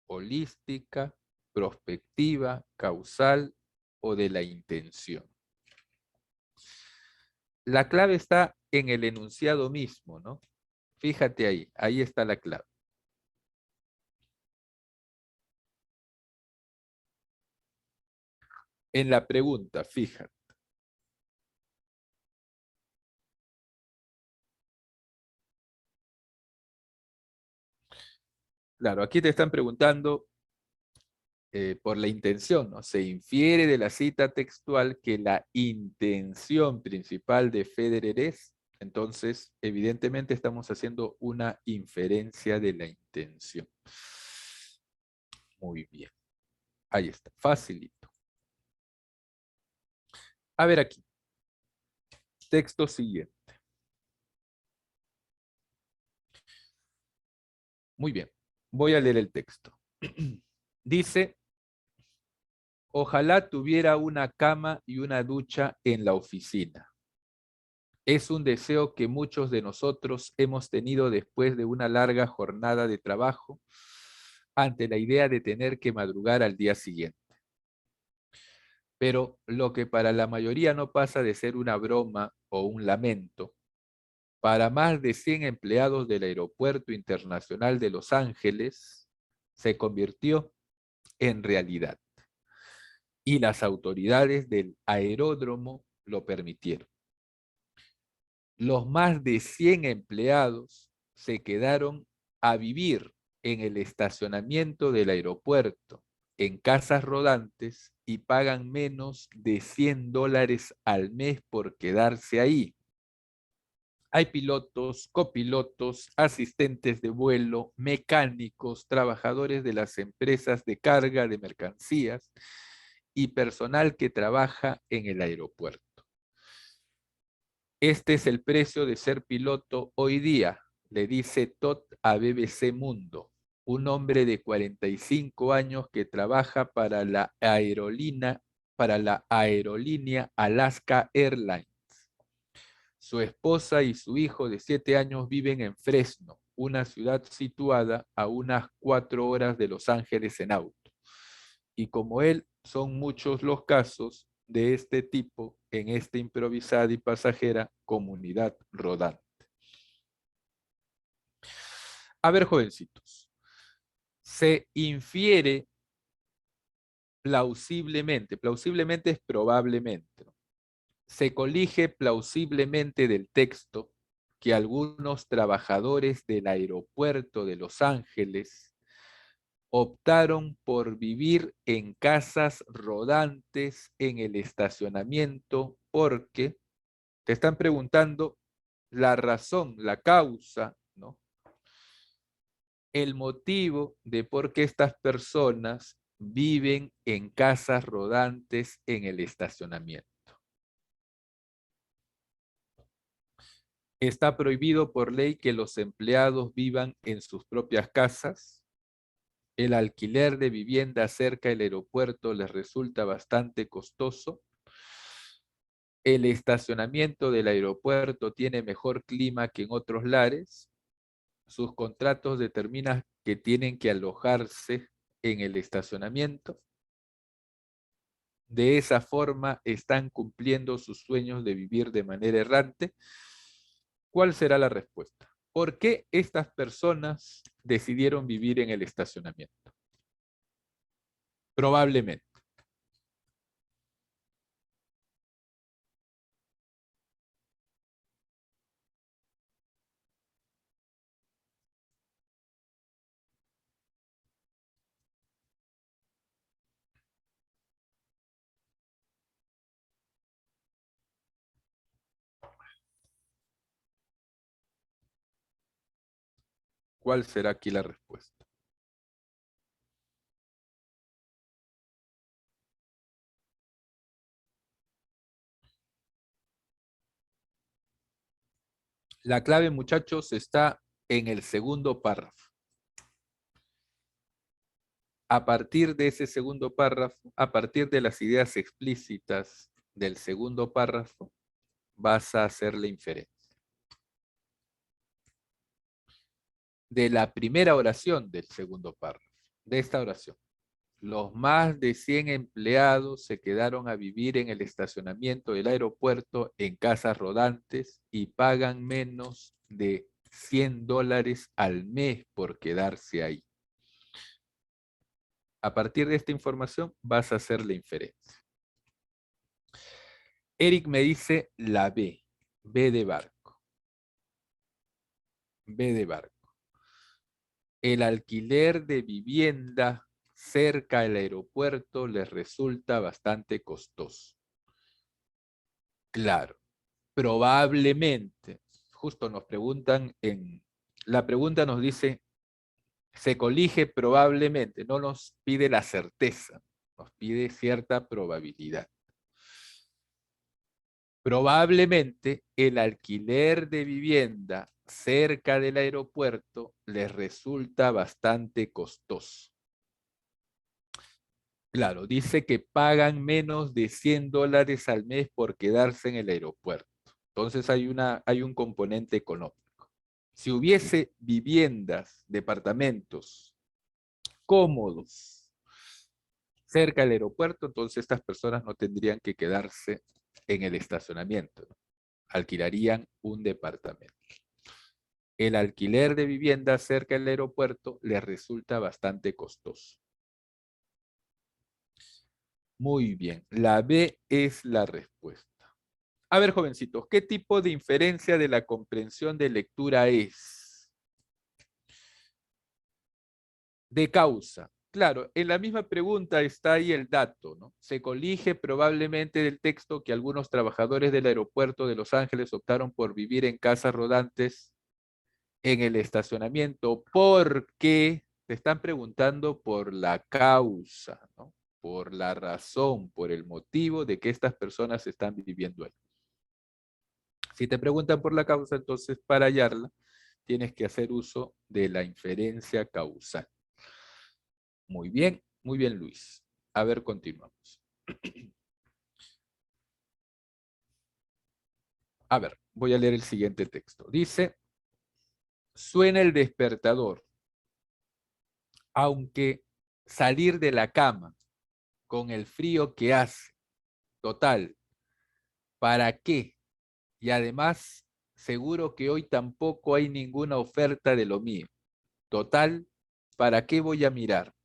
holística, prospectiva, causal o de la intención. La clave está en el enunciado mismo, ¿no? Fíjate ahí, ahí está la clave. En la pregunta, fíjate. Claro, aquí te están preguntando por la intención, ¿no? Se infiere de la cita textual que la intención principal de Federer es, entonces, evidentemente estamos haciendo una inferencia de la intención. Muy bien, ahí está, facilito. A ver aquí, texto siguiente. Muy bien, voy a leer el texto. Dice, ojalá tuviera una cama y una ducha en la oficina. Es un deseo que muchos de nosotros hemos tenido después de una larga jornada de trabajo ante la idea de tener que madrugar al día siguiente. Pero lo que para la mayoría no pasa de ser una broma o un lamento, para más de 100 empleados del Aeropuerto Internacional de Los Ángeles se convirtió en realidad. Y las autoridades del aeródromo lo permitieron. Los más de 100 empleados se quedaron a vivir en el estacionamiento del aeropuerto, en casas rodantes, y pagan menos de $100 al mes por quedarse ahí. Hay pilotos, copilotos, asistentes de vuelo, mecánicos, trabajadores de las empresas de carga de mercancías y personal que trabaja en el aeropuerto. Este es el precio de ser piloto hoy día, le dice Todd a BBC Mundo, un hombre de 45 años que trabaja para la aerolínea Alaska Airlines. Su esposa y su hijo de 7 años viven en Fresno, una ciudad situada a unas 4 horas de Los Ángeles en auto. Y como él, son muchos los casos de este tipo en esta improvisada y pasajera comunidad rodante. A ver, jovencitos, se infiere plausiblemente es probablemente, ¿no? Se colige plausiblemente del texto que algunos trabajadores del aeropuerto de Los Ángeles optaron por vivir en casas rodantes en el estacionamiento porque te están preguntando la razón, la causa, ¿no? El motivo de por qué estas personas viven en casas rodantes en el estacionamiento. Está prohibido por ley que los empleados vivan en sus propias casas. El alquiler de vivienda cerca del aeropuerto les resulta bastante costoso. El estacionamiento del aeropuerto tiene mejor clima que en otros lares. Sus contratos determinan que tienen que alojarse en el estacionamiento. De esa forma están cumpliendo sus sueños de vivir de manera errante. ¿Cuál será la respuesta? ¿Por qué estas personas decidieron vivir en el estacionamiento? Probablemente. ¿Cuál será aquí la respuesta? La clave, muchachos, está en el segundo párrafo. A partir de ese segundo párrafo, a partir de las ideas explícitas del segundo párrafo, vas a hacer la inferencia. De la primera oración del segundo párrafo, de esta oración. Los más de 100 empleados se quedaron a vivir en el estacionamiento del aeropuerto en casas rodantes y pagan menos de $100 al mes por quedarse ahí. A partir de esta información vas a hacer la inferencia. Eric me dice la B, B de barco. B de barco. El alquiler de vivienda cerca del aeropuerto les resulta bastante costoso. Claro, probablemente, justo nos preguntan la pregunta nos dice, se colige probablemente, no nos pide la certeza, nos pide cierta probabilidad. Probablemente el alquiler de vivienda cerca del aeropuerto les resulta bastante costoso. Claro, dice que pagan menos de $100 al mes por quedarse en el aeropuerto. Entonces hay un componente económico. Si hubiese viviendas, departamentos cómodos cerca del aeropuerto, entonces estas personas no tendrían que quedarse en el estacionamiento, ¿no? Alquilarían un departamento. El alquiler de vivienda cerca del aeropuerto les resulta bastante costoso. Muy bien, la B es la respuesta. A ver, jovencitos, ¿qué tipo de inferencia de la comprensión de lectura es? De causa. Claro, en la misma pregunta está ahí el dato, ¿no? Se colige probablemente del texto que algunos trabajadores del aeropuerto de Los Ángeles optaron por vivir en casas rodantes en el estacionamiento porque te están preguntando por la causa, ¿no? Por la razón, por el motivo de que estas personas están viviendo ahí. Si te preguntan por la causa, entonces para hallarla tienes que hacer uso de la inferencia causal. Muy bien, Luis. A ver, continuamos. A ver, voy a leer el siguiente texto. Dice, suena el despertador, aunque salir de la cama con el frío que hace, total, ¿para qué? Y además, seguro que hoy tampoco hay ninguna oferta de lo mío. Total, ¿para qué voy a mirar?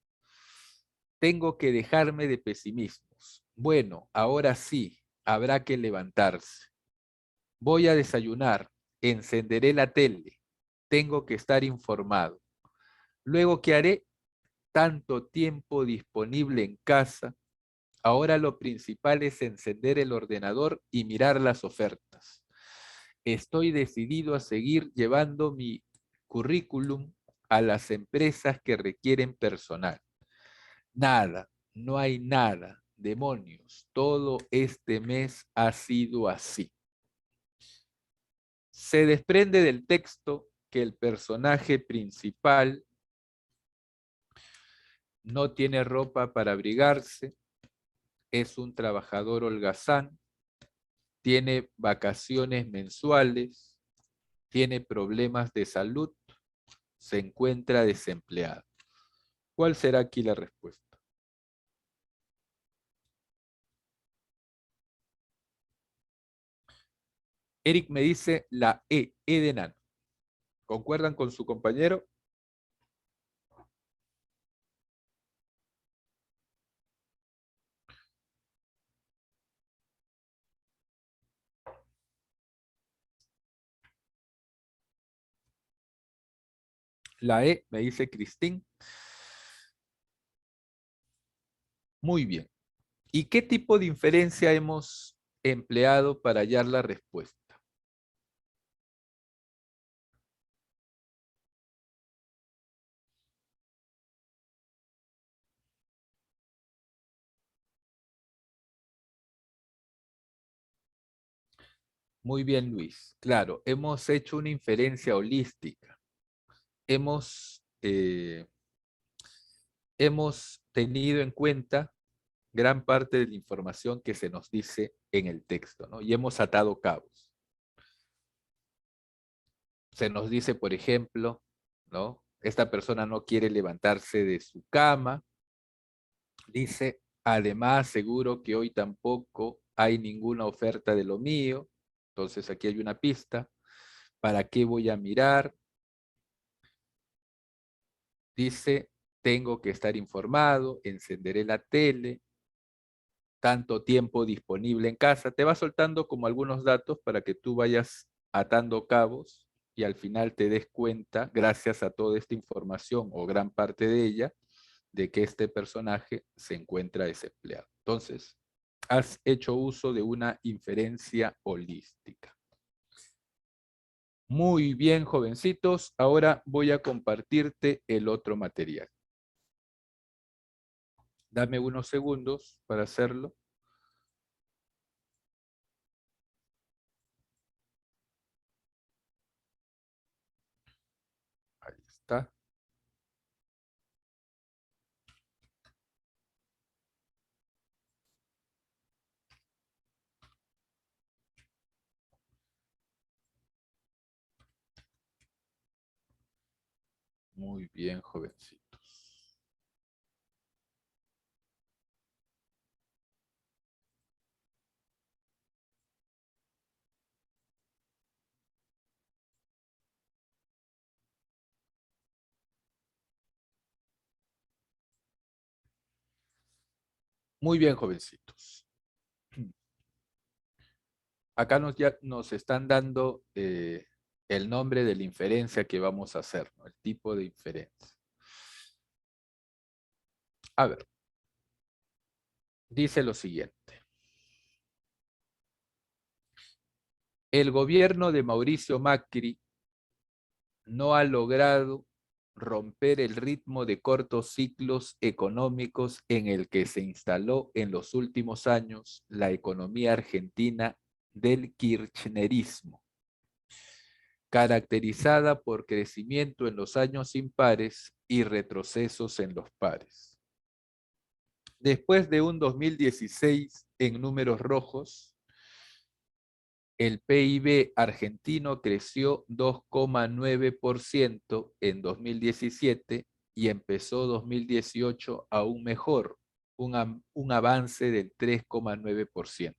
Tengo que dejarme de pesimismos. Bueno, ahora sí, habrá que levantarse. Voy a desayunar, encenderé la tele. Tengo que estar informado. Luego, ¿qué haré? Tanto tiempo disponible en casa. Ahora lo principal es encender el ordenador y mirar las ofertas. Estoy decidido a seguir llevando mi currículum a las empresas que requieren personal. Nada, no hay nada, demonios, todo este mes ha sido así. Se desprende del texto que el personaje principal no tiene ropa para abrigarse, es un trabajador holgazán, tiene vacaciones mensuales, tiene problemas de salud, se encuentra desempleado. ¿Cuál será aquí la respuesta? Eric me dice la E de enano. ¿Concuerdan con su compañero? La E me dice Cristín. Muy bien. ¿Y qué tipo de inferencia hemos empleado para hallar la respuesta? Muy bien, Luis. Claro, hemos hecho una inferencia holística. Hemos tenido en cuenta gran parte de la información que se nos dice en el texto, ¿no? Y hemos atado cabos. Se nos dice, por ejemplo, ¿no? Esta persona no quiere levantarse de su cama. Dice, además, seguro que hoy tampoco hay ninguna oferta de lo mío. Entonces aquí hay una pista. ¿Para qué voy a mirar? Dice, tengo que estar informado, encenderé la tele, tanto tiempo disponible en casa. Te va soltando como algunos datos para que tú vayas atando cabos y al final te des cuenta, gracias a toda esta información o gran parte de ella, de que este personaje se encuentra desempleado. Entonces, has hecho uso de una inferencia holística. Muy bien, jovencitos. Ahora voy a compartirte el otro material. Dame unos segundos para hacerlo. Ahí está. Muy bien, jovencitos. Muy bien, jovencitos. Acá ya nos están dando el nombre de la inferencia que vamos a hacer, ¿no? El tipo de inferencia. A ver, dice lo siguiente. El gobierno de Mauricio Macri no ha logrado romper el ritmo de cortos ciclos económicos en el que se instaló en los últimos años la economía argentina del kirchnerismo, caracterizada por crecimiento en los años impares y retrocesos en los pares. Después de un 2016 en números rojos, el PIB argentino creció 2,9% en 2017 y empezó 2018 aún mejor, un avance del 3,9%.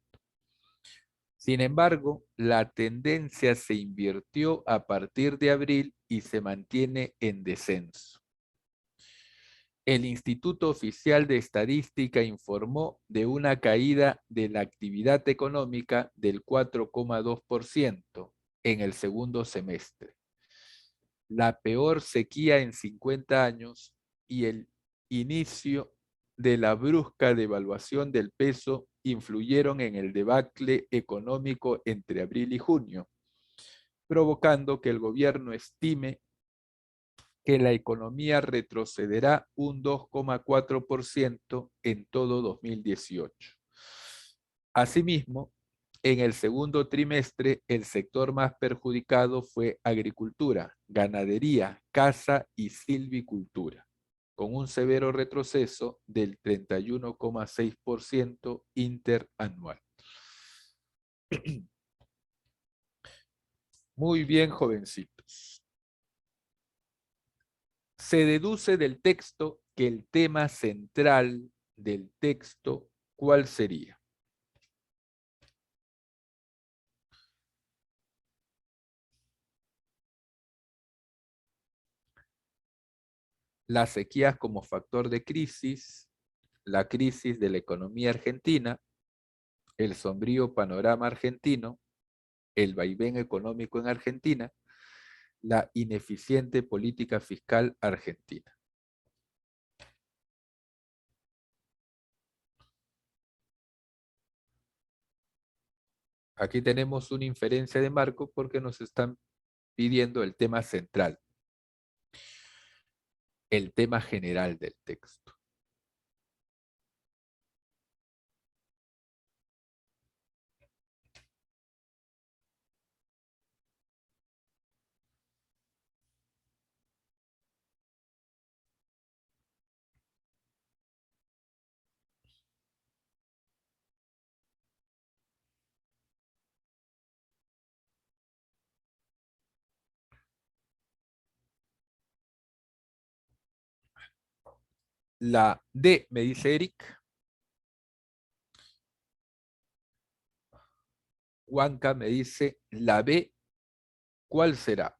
Sin embargo, la tendencia se invirtió a partir de abril y se mantiene en descenso. El Instituto Oficial de Estadística informó de una caída de la actividad económica del 4,2% en el segundo semestre, la peor sequía en 50 años y el inicio de la brusca devaluación del peso influyeron en el debacle económico entre abril y junio, provocando que el gobierno estime que la economía retrocederá un 2,4% en todo 2018. Asimismo, en el segundo trimestre, el sector más perjudicado fue agricultura, ganadería, caza y silvicultura, con un severo retroceso del 31,6% interanual. Muy bien, jovencitos. Se deduce del texto que el tema central del texto, ¿cuál sería? Las sequías como factor de crisis, la crisis de la economía argentina, el sombrío panorama argentino, el vaivén económico en Argentina, la ineficiente política fiscal argentina. Aquí tenemos una inferencia de marco porque nos están pidiendo el tema central, el tema general del texto. La D, me dice Eric. Juanca me dice la B. ¿Cuál será?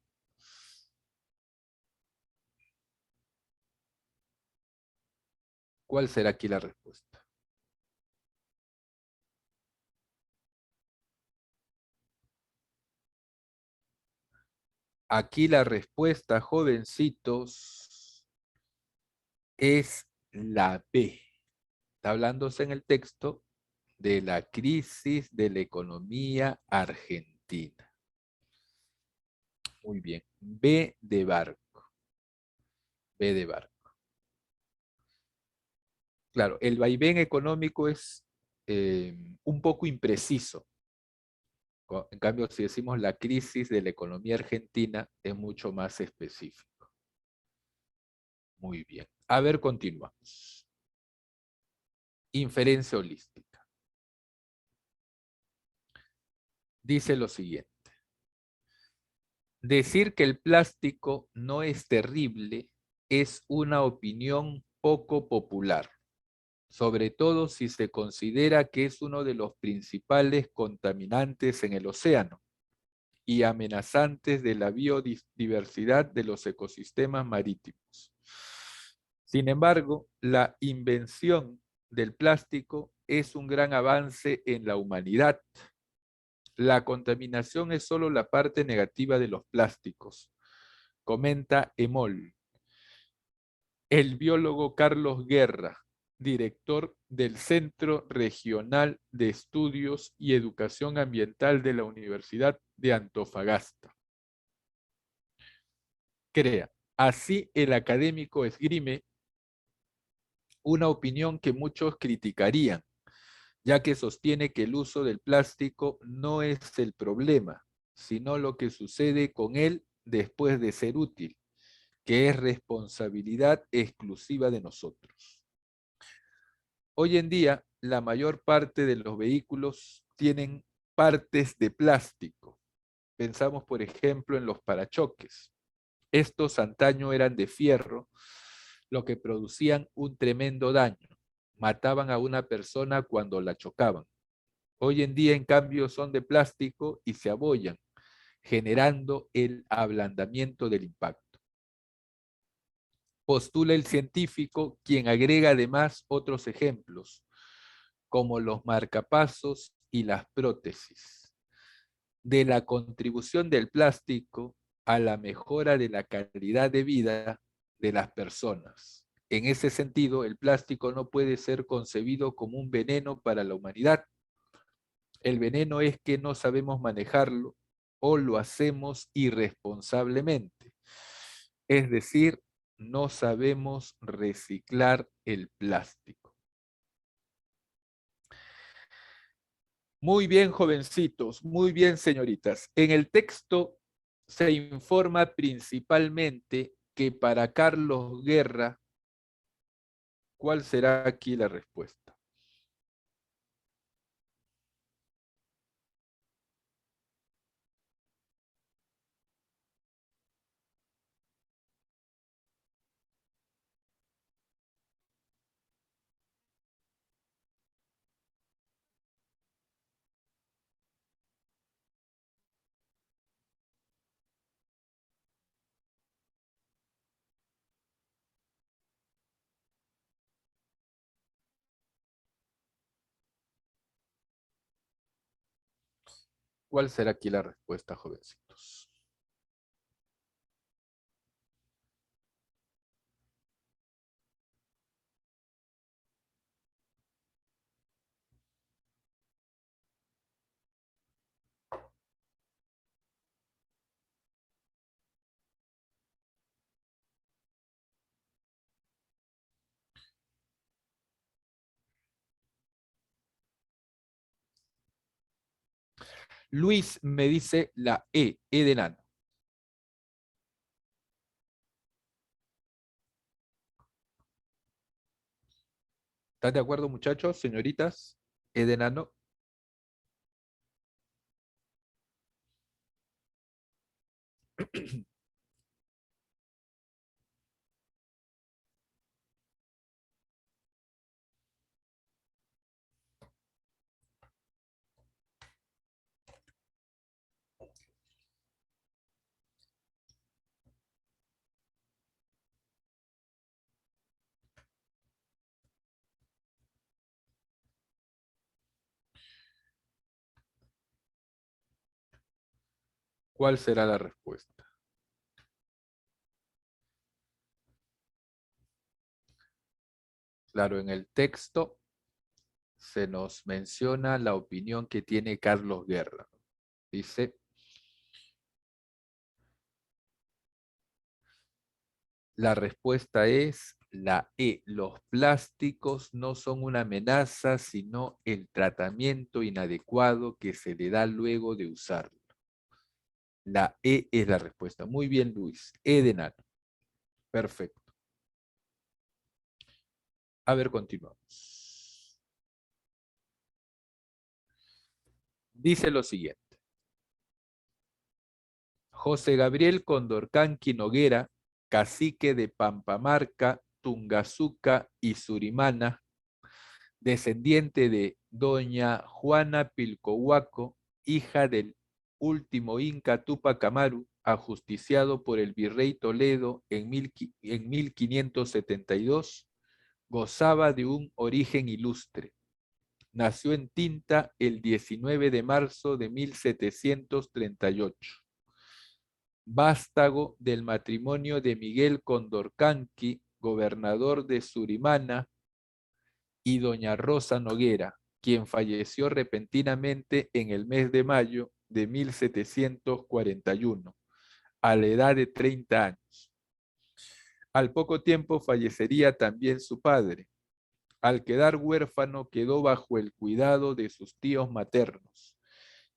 ¿Cuál será aquí la respuesta? Aquí la respuesta, jovencitos, es la B. Está hablándose en el texto de la crisis de la economía argentina. Muy bien. B de barco. B de barco. Claro, el vaivén económico es un poco impreciso. En cambio, si decimos la crisis de la economía argentina, es mucho más específico. Muy bien. A ver, continuamos. Inferencia holística. Dice lo siguiente. Decir que el plástico no es terrible es una opinión poco popular, sobre todo si se considera que es uno de los principales contaminantes en el océano y amenazantes de la biodiversidad de los ecosistemas marítimos. Sin embargo, la invención del plástico es un gran avance en la humanidad. La contaminación es solo la parte negativa de los plásticos, comenta Emol, el biólogo Carlos Guerra, director del Centro Regional de Estudios y Educación Ambiental de la Universidad de Antofagasta. Crea, así el académico esgrime una opinión que muchos criticarían, ya que sostiene que el uso del plástico no es el problema, sino lo que sucede con él después de ser útil, que es responsabilidad exclusiva de nosotros. Hoy en día, la mayor parte de los vehículos tienen partes de plástico. Pensamos, por ejemplo, en los parachoques. Estos antaño eran de fierro, lo que producían un tremendo daño. Mataban a una persona cuando la chocaban. Hoy en día, en cambio, son de plástico y se abollan, generando el ablandamiento del impacto. Postula el científico, quien agrega además otros ejemplos, como los marcapasos y las prótesis, de la contribución del plástico a la mejora de la calidad de vida de las personas. En ese sentido, el plástico no puede ser concebido como un veneno para la humanidad. El veneno es que no sabemos manejarlo o lo hacemos irresponsablemente. Es decir, no sabemos reciclar el plástico. Muy bien, jovencitos, muy bien, señoritas. En el texto se informa principalmente que para Carlos Guerra, ¿cuál será aquí la respuesta? ¿Cuál será aquí la respuesta, jovencitos? Luis me dice la E de enano. ¿Están de acuerdo, muchachos, señoritas? E de enano. ¿Cuál será la respuesta? Claro, en el texto se nos menciona la opinión que tiene Carlos Guerra. Dice, la respuesta es la E. Los plásticos no son una amenaza, sino el tratamiento inadecuado que se le da luego de usarlo. La E es la respuesta. Muy bien, Luis. E de nano. Perfecto. A ver, continuamos. Dice lo siguiente. José Gabriel Condorcanqui Noguera, cacique de Pampamarca, Tungazuca y Surimana, descendiente de doña Juana Pilcohuaco, hija del último Inca Tupac Amaru, ajusticiado por el virrey Toledo en 1572, gozaba de un origen ilustre. Nació en Tinta el 19 de marzo de 1738. Vástago del matrimonio de Miguel Condorcanqui, gobernador de Surimana, y doña Rosa Noguera, quien falleció repentinamente en el mes de mayo de 1741, a la edad de 30 años. Al poco tiempo fallecería también su padre. Al quedar huérfano, quedó bajo el cuidado de sus tíos maternos,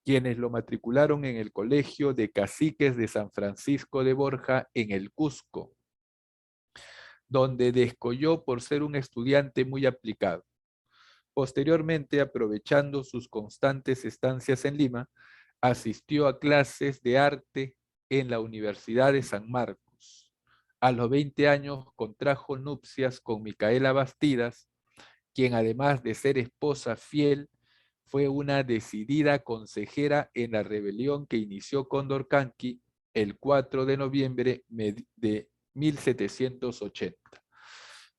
quienes lo matricularon en el Colegio de Caciques de San Francisco de Borja en el Cusco, donde descolló por ser un estudiante muy aplicado. Posteriormente, aprovechando sus constantes estancias en Lima, asistió a clases de arte en la Universidad de San Marcos. A los 20 años contrajo nupcias con Micaela Bastidas, quien además de ser esposa fiel, fue una decidida consejera en la rebelión que inició Condorcanqui el 4 de noviembre de 1780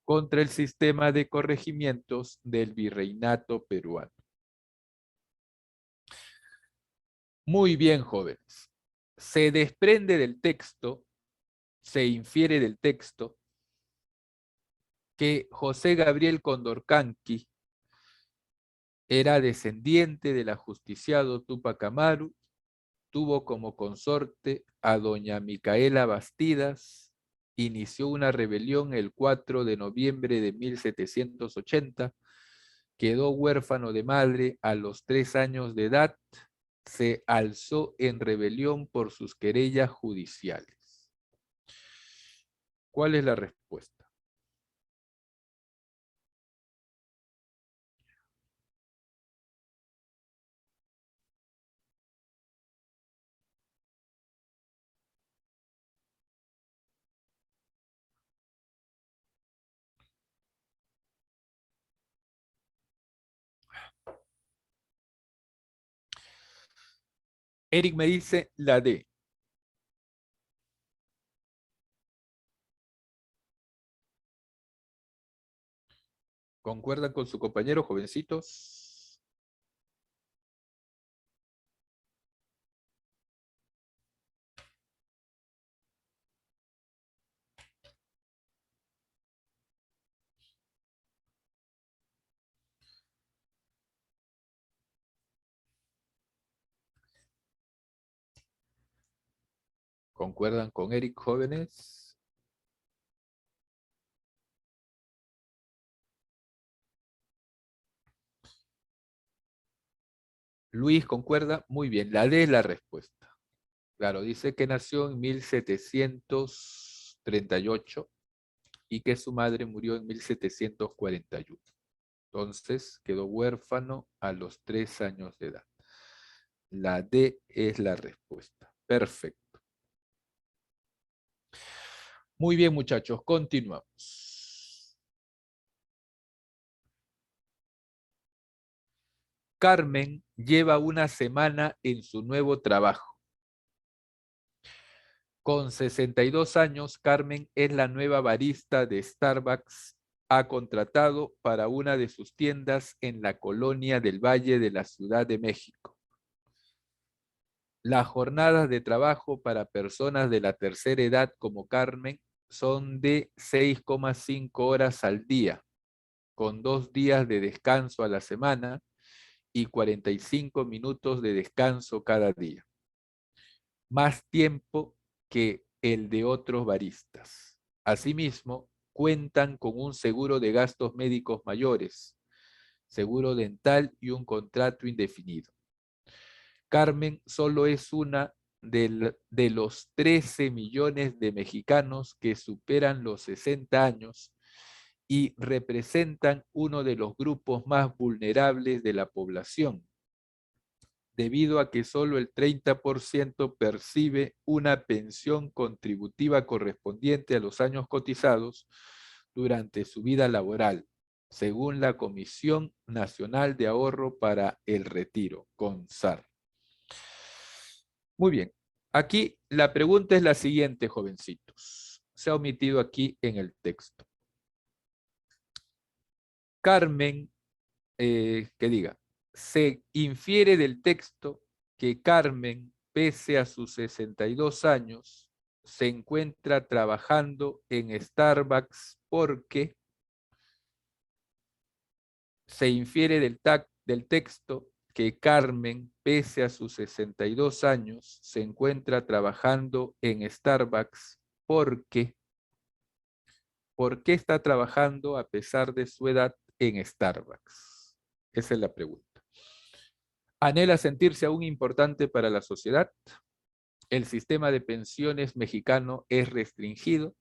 contra el sistema de corregimientos del virreinato peruano. Muy bien, jóvenes. Se desprende del texto, se infiere del texto, que José Gabriel Condorcanqui era descendiente del ajusticiado Túpac Amaru, tuvo como consorte a doña Micaela Bastidas, inició una rebelión el 4 de noviembre de 1780, quedó huérfano de madre a los 3 años de edad, se alzó en rebelión por sus querellas judiciales. ¿Cuál es la respuesta? Eric me dice la D. ¿Concuerdan con su compañero, jovencitos? ¿Concuerdan con Eric, jóvenes? Luis, ¿concuerda? Muy bien, la D es la respuesta. Claro, dice que nació en 1738 y que su madre murió en 1741. Entonces quedó huérfano a los 3 años de edad. La D es la respuesta. Perfecto. Muy bien, muchachos, continuamos. Carmen lleva una semana en su nuevo trabajo. Con 62 años, Carmen es la nueva barista de Starbucks. Ha contratado para una de sus tiendas en la colonia del Valle de la Ciudad de México. Las jornadas de trabajo para personas de la tercera edad como Carmen son de 6,5 horas al día, con 2 días de descanso a la semana y 45 minutos de descanso cada día. Más tiempo que el de otros baristas. Asimismo, cuentan con un seguro de gastos médicos mayores, seguro dental y un contrato indefinido. Carmen solo es una de los 13 millones de mexicanos que superan los 60 años y representan uno de los grupos más vulnerables de la población, debido a que solo el 30% percibe una pensión contributiva correspondiente a los años cotizados durante su vida laboral, según la Comisión Nacional de Ahorro para el Retiro, CONSAR. Muy bien. Aquí la pregunta es la siguiente, jovencitos. Se ha omitido aquí en el texto. Carmen, que diga, se infiere del texto que Carmen, pese a sus 62 años, se encuentra trabajando en Starbucks porque se infiere del texto que Carmen, pese a sus 62 años, se encuentra trabajando en Starbucks porque ¿por qué está trabajando a pesar de su edad en Starbucks? Esa es la pregunta. ¿Anhela sentirse aún importante para la sociedad? ¿El sistema de pensiones mexicano es restringido?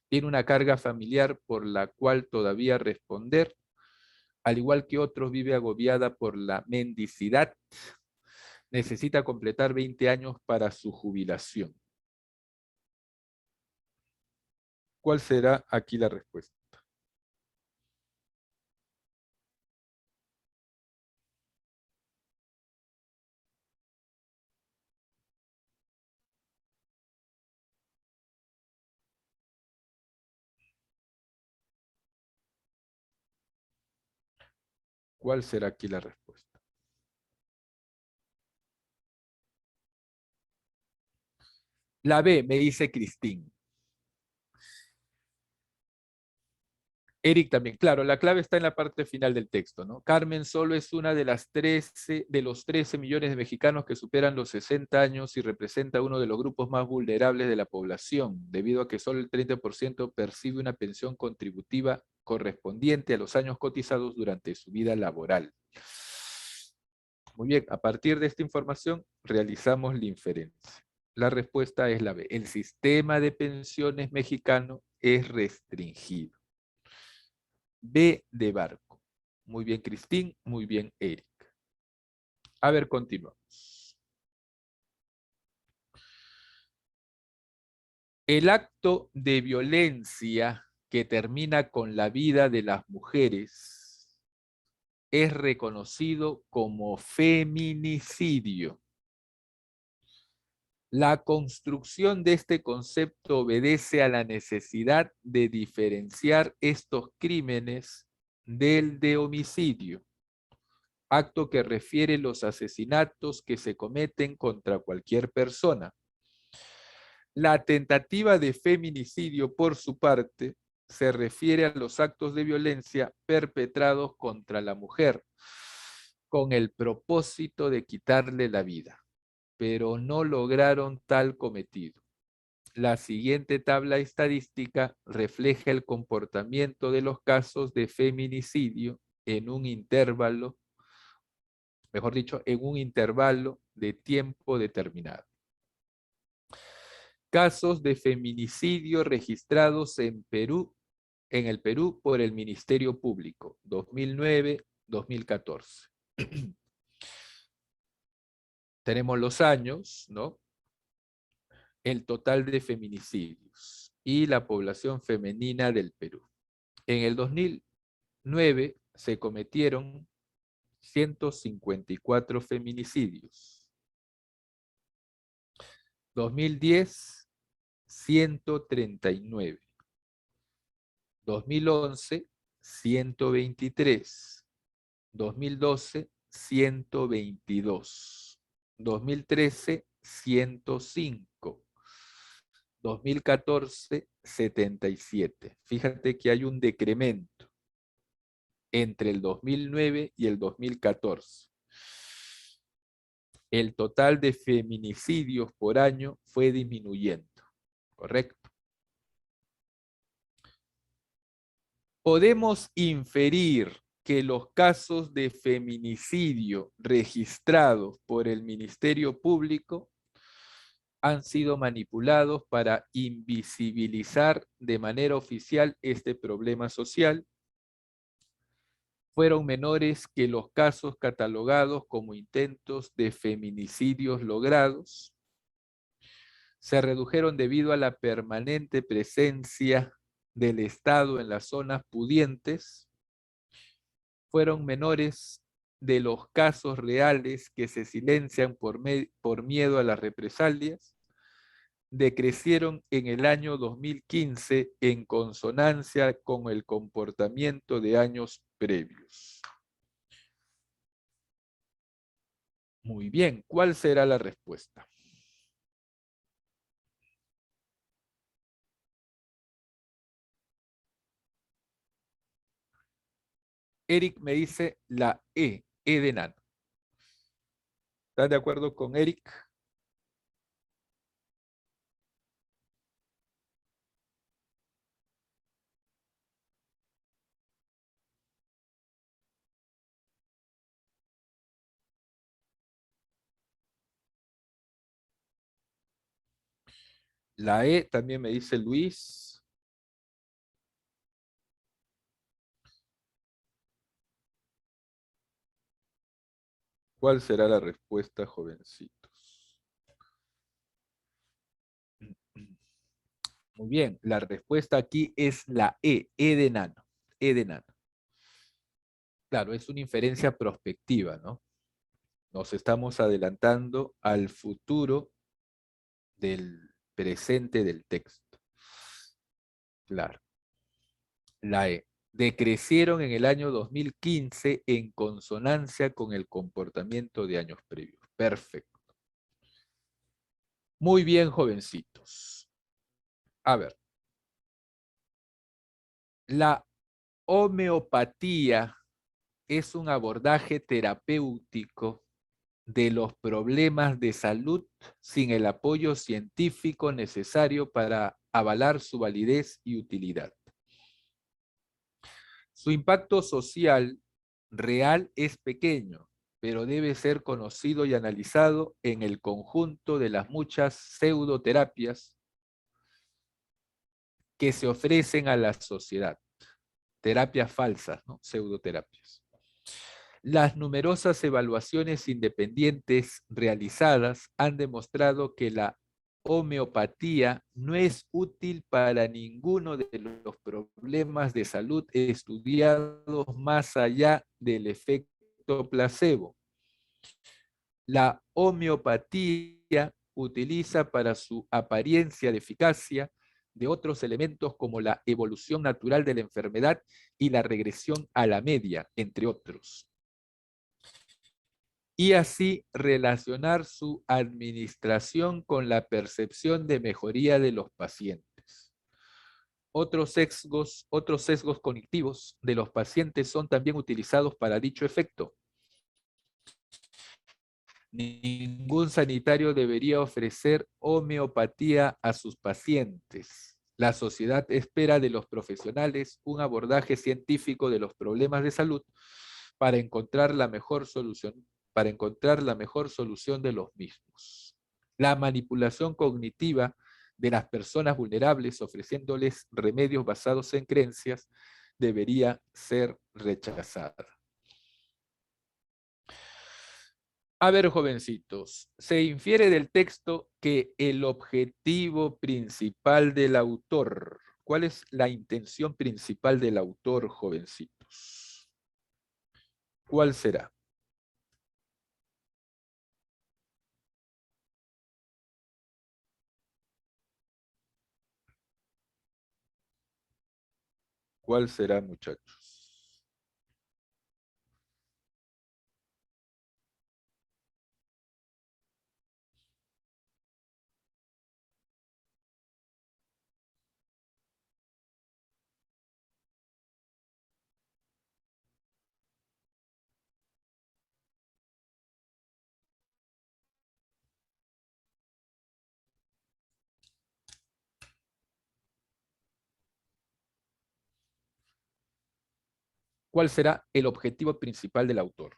¿Tiene una carga familiar por la cual todavía responder? Al igual que otros, vive agobiada por la mendicidad. Necesita completar 20 años para su jubilación. ¿Cuál será aquí la respuesta? ¿Cuál será aquí la respuesta? La B, me dice Cristín. Eric también, claro, la clave está en la parte final del texto, ¿no? Carmen solo es una de las 13, de los 13 millones de mexicanos que superan los 60 años y representa uno de los grupos más vulnerables de la población, debido a que solo el 30% percibe una pensión contributiva correspondiente a los años cotizados durante su vida laboral. Muy bien, a partir de esta información realizamos la inferencia. La respuesta es la B. El sistema de pensiones mexicano es restringido. B de barco. Muy bien, Cristín. Muy bien, Eric. A ver, continuamos. El acto de violencia que termina con la vida de las mujeres es reconocido como feminicidio. La construcción de este concepto obedece a la necesidad de diferenciar estos crímenes del de homicidio, acto que refiere los asesinatos que se cometen contra cualquier persona. La tentativa de feminicidio, por su parte, se refiere a los actos de violencia perpetrados contra la mujer, con el propósito de quitarle la vida, pero no lograron tal cometido. La siguiente tabla estadística refleja el comportamiento de los casos de feminicidio en un intervalo, mejor dicho, en un intervalo de tiempo determinado. Casos de feminicidio registrados en Perú, en el Perú por el Ministerio Público, 2009-2014. Tenemos los años, ¿no? El total de feminicidios y la población femenina del Perú. En el 2009 se cometieron 154 feminicidios. 2010, 139. 2011, 123. 2012, 122. 2013, 105. 2014, 77. Fíjate que hay un decremento entre el 2009 y el 2014. El total de feminicidios por año fue disminuyendo, ¿correcto? Podemos inferir que los casos de feminicidio registrados por el Ministerio Público han sido manipulados para invisibilizar de manera oficial este problema social. Fueron menores que los casos catalogados como intentos de feminicidios logrados. Se redujeron debido a la permanente presencia del Estado en las zonas pudientes. Fueron menores de los casos reales que se silencian por miedo a las represalias. Decrecieron en el año 2015 en consonancia con el comportamiento de años previos. Muy bien, ¿cuál será la respuesta? Eric me dice la E de enano. ¿Estás de acuerdo con Eric? La E también me dice Luis. ¿Cuál será la respuesta, jovencitos? Muy bien, la respuesta aquí es la E de enano. E de enano. Claro, es una inferencia prospectiva, ¿no? Nos estamos adelantando al futuro del presente del texto. Claro, la E. Decrecieron en el año 2015 en consonancia con el comportamiento de años previos. Perfecto. Muy bien, jovencitos. A ver, la homeopatía es un abordaje terapéutico de los problemas de salud sin el apoyo científico necesario para avalar su validez y utilidad. Su impacto social real es pequeño, pero debe ser conocido y analizado en el conjunto de las muchas pseudoterapias que se ofrecen a la sociedad. Terapias falsas, ¿no? Pseudoterapias. Las numerosas evaluaciones independientes realizadas han demostrado que la homeopatía no es útil para ninguno de los problemas de salud estudiados más allá del efecto placebo. La homeopatía utiliza para su apariencia de eficacia de otros elementos como la evolución natural de la enfermedad y la regresión a la media, entre otros, y así relacionar su administración con la percepción de mejoría de los pacientes. Otros sesgos cognitivos de los pacientes son también utilizados para dicho efecto. Ningún sanitario debería ofrecer homeopatía a sus pacientes. La sociedad espera de los profesionales un abordaje científico de los problemas de salud para encontrar la mejor solución, de los mismos. La manipulación cognitiva de las personas vulnerables ofreciéndoles remedios basados en creencias debería ser rechazada. A ver, jovencitos, se infiere del texto que el objetivo principal del autor, ¿cuál es la intención principal del autor, jovencitos? ¿Cuál será? ¿Cuál será, muchachos? ¿Cuál será el objetivo principal del autor?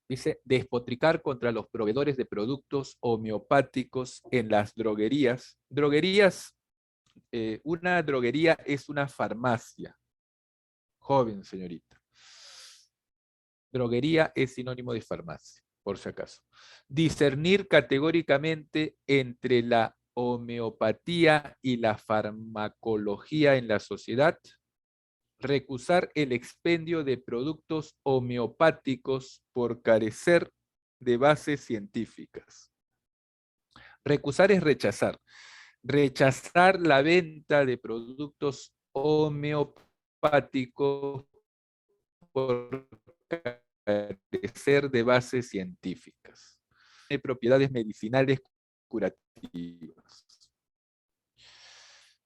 Dice, despotricar contra los proveedores de productos homeopáticos en las droguerías. Droguerías, una droguería es una farmacia. Joven, señorita. Droguería es sinónimo de farmacia, por si acaso. Discernir categóricamente entre la homeopatía y la farmacología en la sociedad. Recusar el expendio de productos homeopáticos por carecer de bases científicas. Recusar es rechazar. Rechazar la venta de productos homeopáticos por carecer de bases científicas. De propiedades medicinales curativas.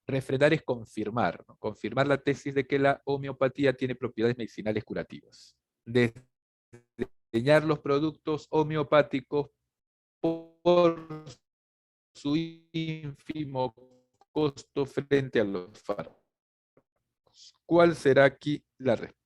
Refrendar es confirmar, ¿no? Confirmar la tesis de que la homeopatía tiene propiedades medicinales curativas. Desdeñar los productos homeopáticos por su ínfimo costo frente a los fármacos. ¿Cuál será aquí la respuesta?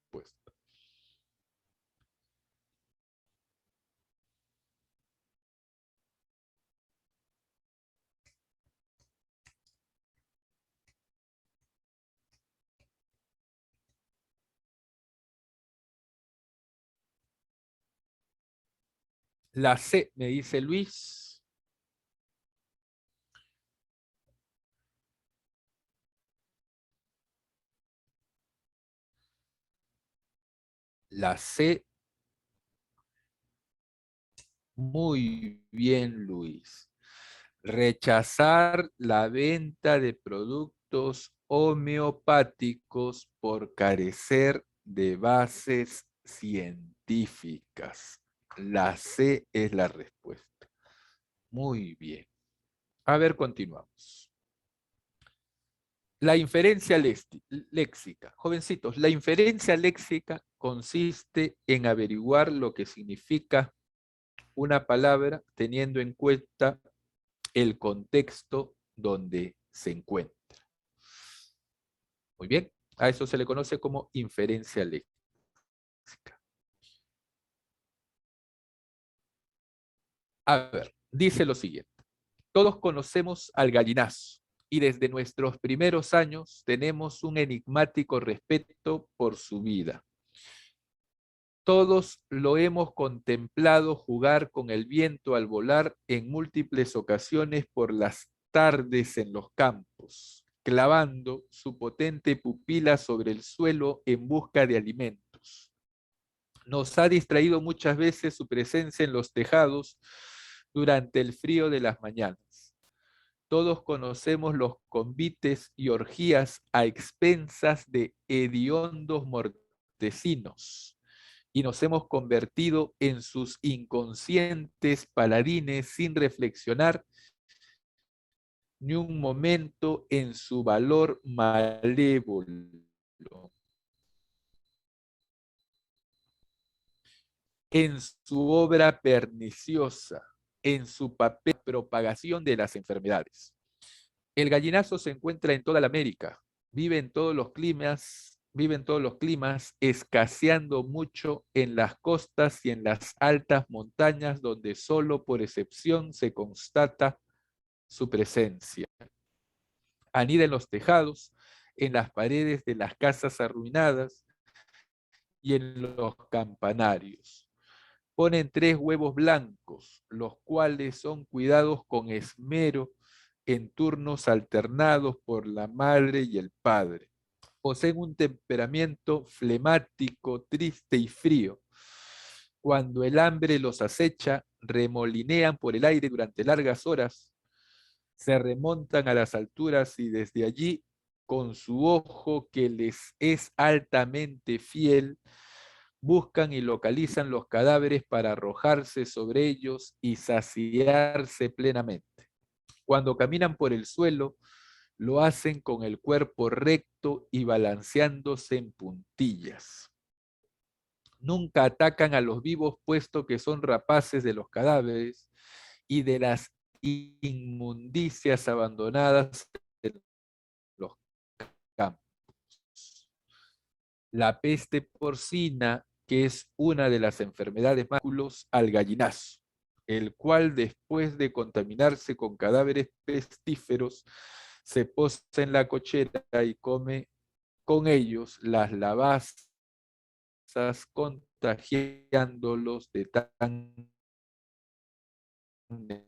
La C, me dice Luis. La C, muy bien, Luis. Rechazar la venta de productos homeopáticos por carecer de bases científicas. La C es la respuesta. Muy bien. A ver, continuamos. La inferencia léxica. Jovencitos, la inferencia léxica consiste en averiguar lo que significa una palabra teniendo en cuenta el contexto donde se encuentra. Muy bien, a eso se le conoce como inferencia léxica. A ver, dice lo siguiente. Todos conocemos al gallinazo y desde nuestros primeros años tenemos un enigmático respeto por su vida. Todos lo hemos contemplado jugar con el viento al volar en múltiples ocasiones por las tardes en los campos, clavando su potente pupila sobre el suelo en busca de alimentos. Nos ha distraído muchas veces su presencia en los tejados durante el frío de las mañanas. Todos conocemos los convites y orgías a expensas de hediondos mortecinos y nos hemos convertido en sus inconscientes paladines sin reflexionar ni un momento en su valor malévolo, en su obra perniciosa, en su papel de propagación de las enfermedades. El gallinazo se encuentra en toda la América, vive en todos los climas, escaseando mucho en las costas y en las altas montañas donde solo por excepción se constata su presencia. Anida en los tejados, en las paredes de las casas arruinadas y en los campanarios. Ponen 3 huevos blancos, los cuales son cuidados con esmero en turnos alternados por la madre y el padre. Poseen un temperamento flemático, triste y frío. Cuando el hambre los acecha, remolinean por el aire durante largas horas, se remontan a las alturas y desde allí, con su ojo que les es altamente fiel, buscan y localizan los cadáveres para arrojarse sobre ellos y saciarse plenamente. Cuando caminan por el suelo, lo hacen con el cuerpo recto y balanceándose en puntillas. Nunca atacan a los vivos, puesto que son rapaces de los cadáveres y de las inmundicias abandonadas en los campos. La peste porcina, que es una de las enfermedades más comunes al gallinazo, el cual después de contaminarse con cadáveres pestíferos, se posa en la cochera y come con ellos las lavazas, contagiándolos de tan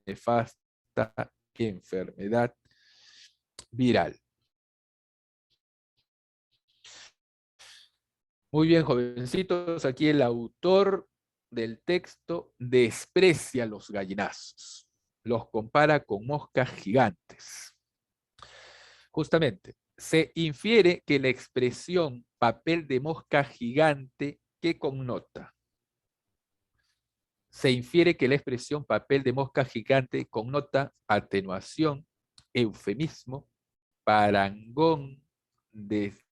nefasta enfermedad viral. Muy bien, jovencitos, aquí el autor del texto desprecia los gallinazos, los compara con moscas gigantes. Justamente, se infiere que la expresión papel de mosca gigante, ¿qué connota? Se infiere que la expresión papel de mosca gigante connota atenuación, eufemismo, parangón, desdén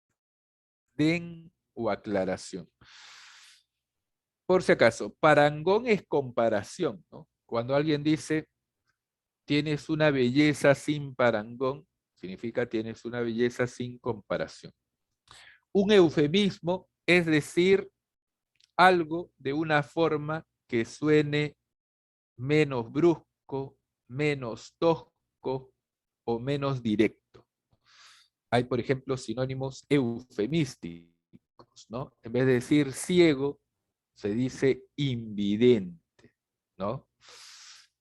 o aclaración. Por si acaso, parangón es comparación, ¿no? Cuando alguien dice, tienes una belleza sin parangón, significa tienes una belleza sin comparación. Un eufemismo es decir algo de una forma que suene menos brusco, menos tosco o menos directo. Hay, por ejemplo, sinónimos eufemísticos, ¿no? En vez de decir ciego, se dice invidente, ¿no?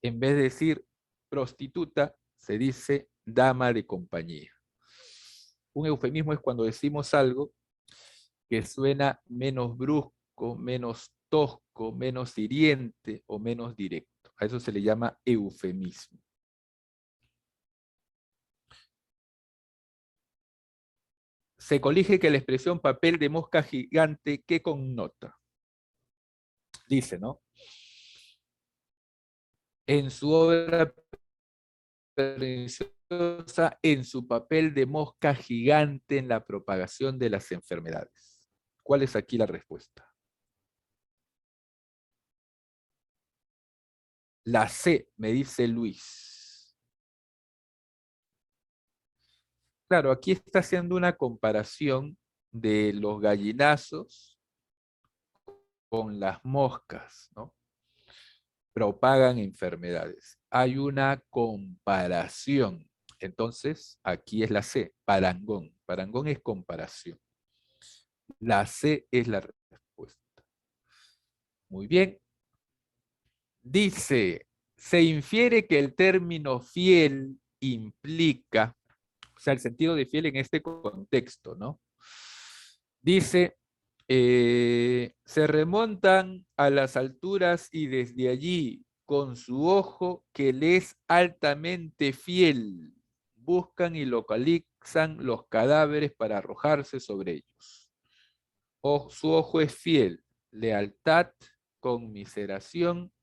En vez de decir prostituta, se dice dama de compañía. Un eufemismo es cuando decimos algo que suena menos brusco, menos tosco, menos hiriente o menos directo. A eso se le llama eufemismo. Se colige que la expresión papel de mosca gigante, ¿qué connota? Dice, ¿no? En su obra perniciosa, en su papel de mosca gigante en la propagación de las enfermedades. ¿Cuál es aquí la respuesta? La C, me dice Luis. Claro, aquí está haciendo una comparación de los gallinazos con las moscas, ¿no? Propagan enfermedades. Hay una comparación. Entonces, aquí es la C, parangón. Parangón es comparación. La C es la respuesta. Muy bien. Dice, se infiere que el término fiel implica, o sea, el sentido de fiel en este contexto, ¿no? Dice, se remontan a las alturas y desde allí, con su ojo que le es altamente fiel, buscan y localizan los cadáveres para arrojarse sobre ellos. Su ojo es fiel, lealtad, conmiseración,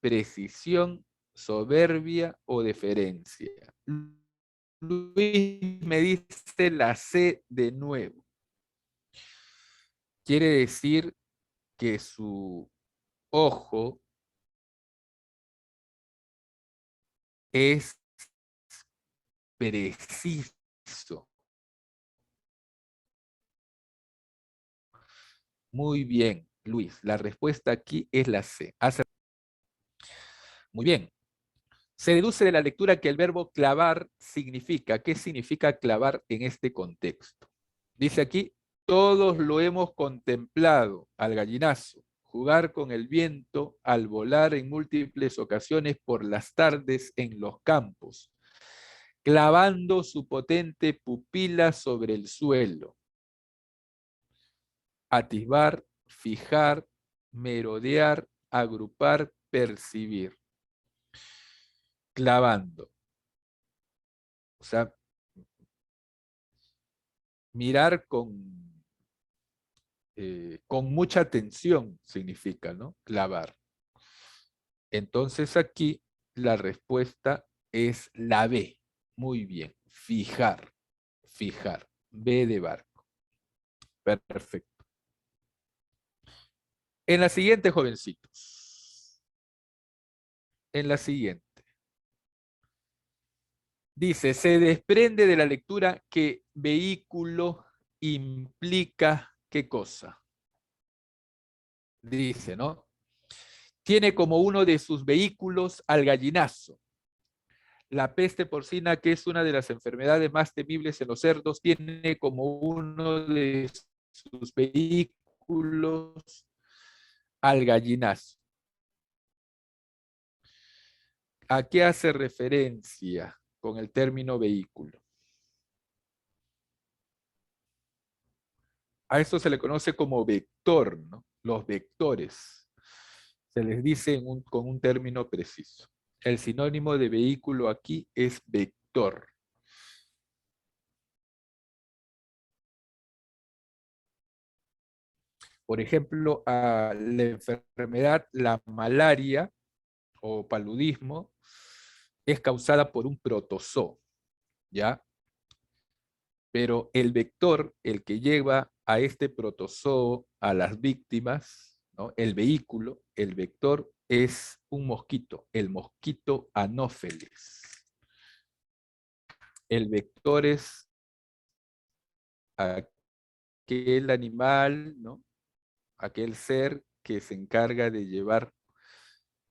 precisión, soberbia o deferencia. Luis me dice la C de nuevo. Quiere decir que su ojo es preciso. Muy bien, Luis. La respuesta aquí es la C. Muy bien. Se deduce de la lectura que el verbo clavar significa. ¿Qué significa clavar en este contexto? Dice aquí, todos lo hemos contemplado al gallinazo, jugar con el viento al volar en múltiples ocasiones por las tardes en los campos, clavando su potente pupila sobre el suelo. Atisbar, fijar, merodear, agrupar, percibir. Clavando. O sea, mirar con mucha atención significa, ¿no? Clavar. Entonces aquí la respuesta es la B. Muy bien. Fijar. Fijar. B de barco. Perfecto. En la siguiente, jovencitos. En la siguiente. Dice, se desprende de la lectura que vehículo implica qué cosa. Dice, ¿no? Tiene como uno de sus vehículos al gallinazo. La peste porcina, que es una de las enfermedades más temibles en los cerdos, tiene como uno de sus vehículos al gallinazo. ¿A qué hace referencia con el término vehículo? A esto se le conoce como vector, ¿no? Los vectores. Se les dice con un término preciso. El sinónimo de vehículo aquí es vector. Por ejemplo, a la enfermedad, la malaria o paludismo, es causada por un protozoo, ¿ya? Pero el vector, el que lleva a este protozoo a las víctimas, ¿no? El vehículo, el vector es un mosquito, el mosquito anófeles. El vector es aquel animal, ¿no? Aquel ser que se encarga de llevar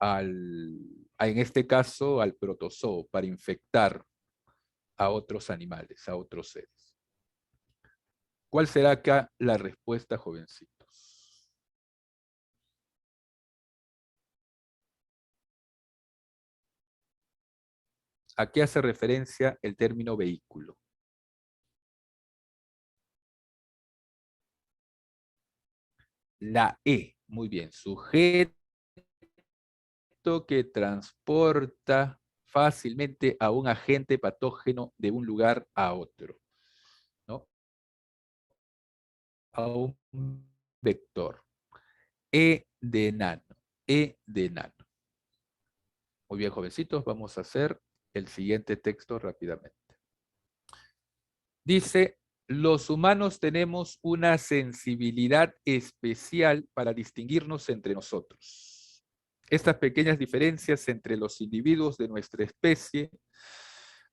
en este caso, al protozoo para infectar a otros animales, a otros seres. ¿Cuál será acá la respuesta, jovencitos? ¿A qué hace referencia el término vehículo? La E, muy bien, sujeto que transporta fácilmente a un agente patógeno de un lugar a otro, ¿no? A un vector. E de enano, E de enano. Muy bien, jovencitos, vamos a hacer el siguiente texto rápidamente. Dice, los humanos tenemos una sensibilidad especial para distinguirnos entre nosotros. Estas pequeñas diferencias entre los individuos de nuestra especie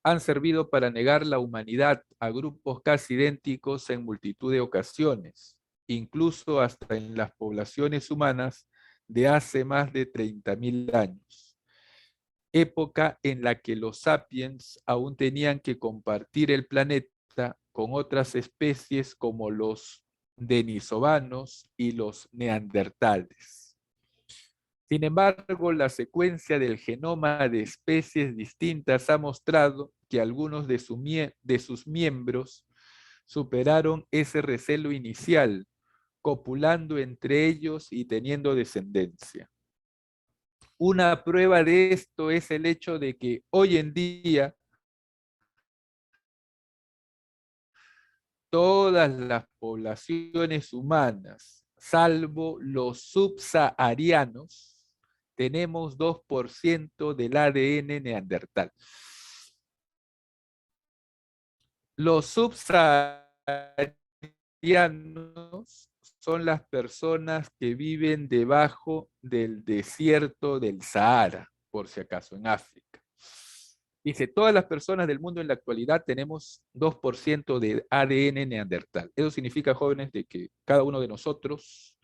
han servido para negar la humanidad a grupos casi idénticos en multitud de ocasiones, incluso hasta en las poblaciones humanas de hace más de 30.000 años, época en la que los sapiens aún tenían que compartir el planeta con otras especies como los denisovanos y los neandertales. Sin embargo, la secuencia del genoma de especies distintas ha mostrado que algunos de sus miembros superaron ese recelo inicial, copulando entre ellos y teniendo descendencia. Una prueba de esto es el hecho de que hoy en día todas las poblaciones humanas, salvo los subsaharianos, tenemos 2% del ADN neandertal. Los subsaharianos son las personas que viven debajo del desierto del Sahara, por si acaso, en África. Dice, todas las personas del mundo en la actualidad tenemos 2% de ADN neandertal. Eso significa, jóvenes, de que cada uno de nosotros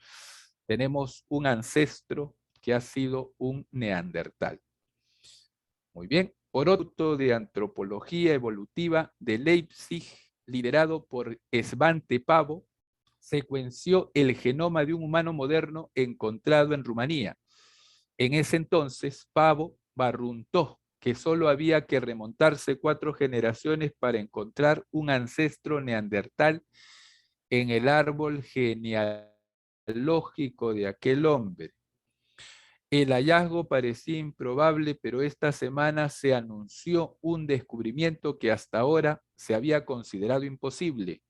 tenemos un ancestro que ha sido un neandertal. Muy bien. Producto de antropología evolutiva de Leipzig, liderado por Svante Pavo, secuenció el genoma de un humano moderno encontrado en Rumanía. En ese entonces, Pavo barruntó que solo había que remontarse 4 generaciones para encontrar un ancestro neandertal en el árbol genealógico de aquel hombre. El hallazgo parecía improbable, pero esta semana se anunció un descubrimiento que hasta ahora se había considerado imposible.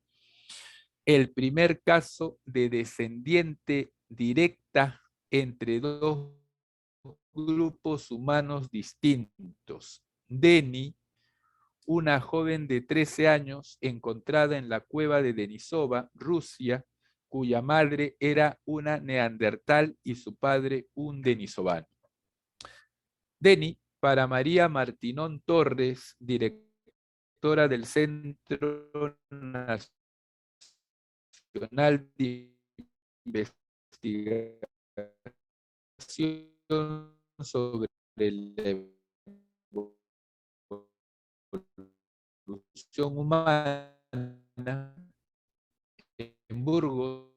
El primer caso de descendiente directa entre dos grupos humanos distintos. Deni, una joven de 13 años encontrada en la cueva de Denisova, Rusia, cuya madre era una neandertal y su padre un denisovano. Deni, para María Martinón Torres, directora del Centro Nacional de Investigación sobre la evolución humana en Burgos,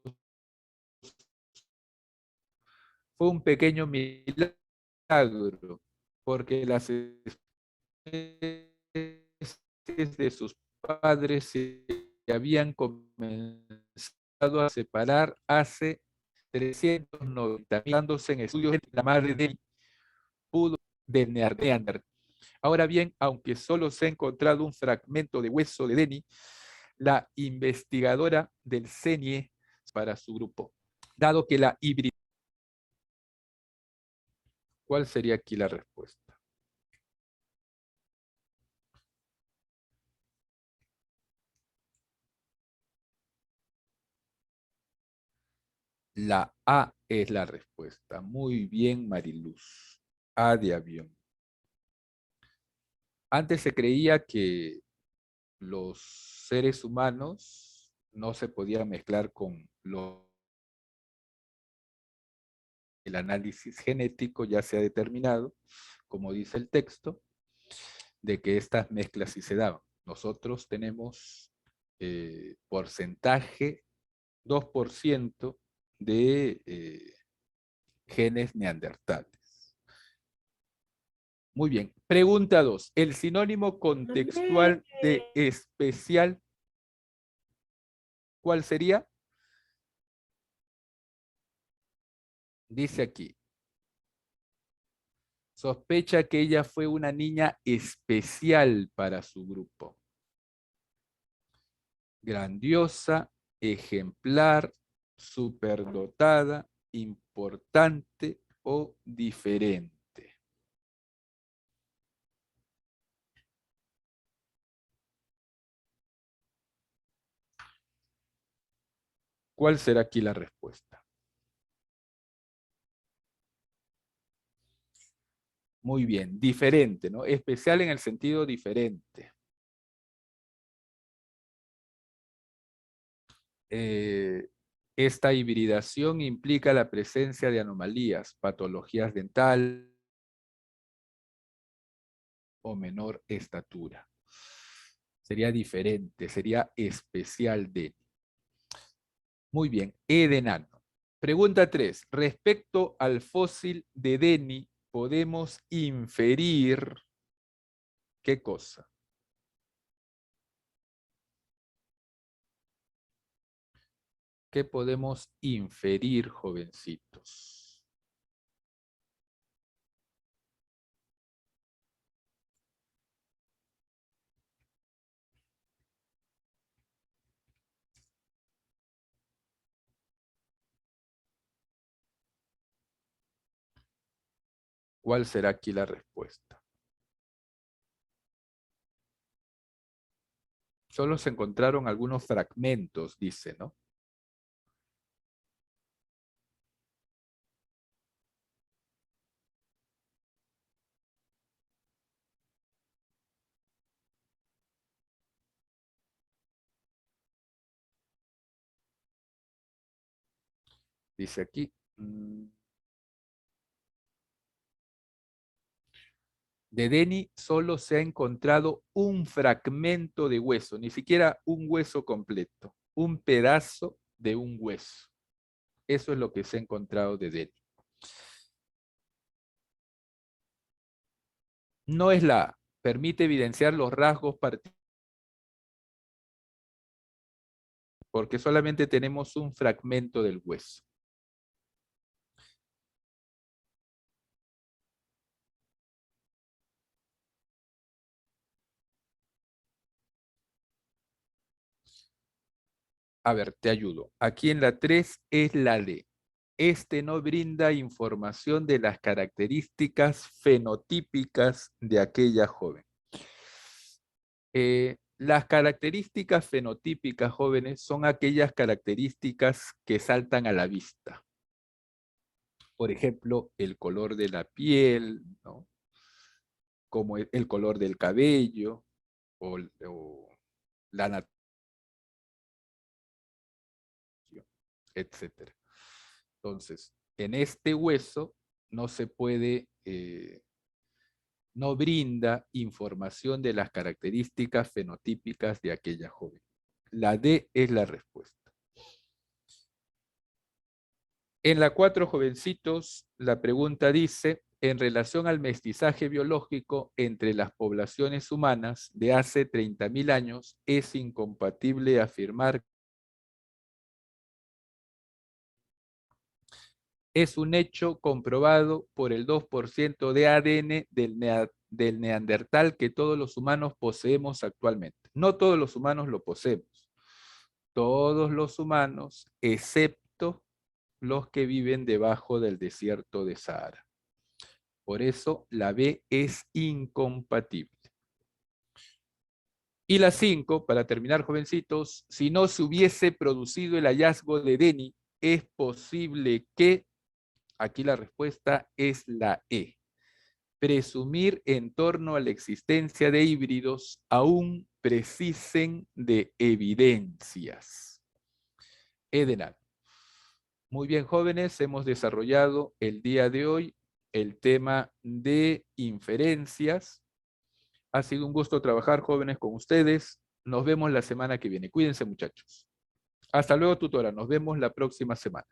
fue un pequeño milagro, porque las especies de sus padres se habían comenzado a separar hace 390, dándose en estudios de la madre de pudo del Neandertal. Ahora bien, aunque solo se ha encontrado un fragmento de hueso de Deni, la investigadora del CENIE para su grupo, dado que la híbrida. ¿Cuál sería aquí la respuesta? La A es la respuesta. Muy bien, Mariluz. A de avión. Antes se creía que los seres humanos no se podían mezclar con el análisis genético. Ya se ha determinado, como dice el texto, de que estas mezclas sí se daban. Nosotros tenemos porcentaje 2% de genes neandertales. Muy bien. Pregunta 2. El sinónimo contextual de especial, ¿cuál sería? Dice aquí. Sospecha que ella fue una niña especial para su grupo. Grandiosa, ejemplar, superdotada, importante o diferente. ¿Cuál será aquí la respuesta? Muy bien, diferente, ¿no? Especial en el sentido diferente. Esta hibridación implica la presencia de anomalías, patologías dental o menor estatura. Sería diferente, sería especial de. Muy bien, E de enano. Pregunta 3. Respecto al fósil de Deni, podemos inferir ¿qué cosa? ¿Qué podemos inferir, jovencitos? ¿Cuál será aquí la respuesta? Solo se encontraron algunos fragmentos, dice, ¿no? Dice aquí. De Deni solo se ha encontrado un fragmento de hueso, ni siquiera un hueso completo, un pedazo de un hueso. Eso es lo que se ha encontrado de Deni. No es la A. Permite evidenciar los rasgos particulares, porque solamente tenemos un fragmento del hueso. A ver, te ayudo. Aquí en la 3 es la D. Este no brinda información de las características fenotípicas de aquella joven. Las características fenotípicas, jóvenes, son aquellas características que saltan a la vista. Por ejemplo, el color de la piel, ¿no? Como el color del cabello o la natación, etc. Entonces, en este hueso no se puede, no brinda información de las características fenotípicas de aquella joven. La D es la respuesta. En la 4, jovencitos, la pregunta dice, en relación al mestizaje biológico entre las poblaciones humanas de hace 30.000 años, es incompatible afirmar es un hecho comprobado por el 2% de ADN del neandertal que todos los humanos poseemos actualmente. No todos los humanos lo poseemos. Todos los humanos, excepto los que viven debajo del desierto de Sahara. Por eso la B es incompatible. Y la 5, para terminar, jovencitos, si no se hubiese producido el hallazgo de Denny, es posible que, aquí la respuesta es la E, presumir en torno a la existencia de híbridos aún precisen de evidencias. Edenal. Muy bien, jóvenes, hemos desarrollado el día de hoy el tema de inferencias. Ha sido un gusto trabajar, jóvenes, con ustedes. Nos vemos la semana que viene. Cuídense, muchachos. Hasta luego, tutora. Nos vemos la próxima semana.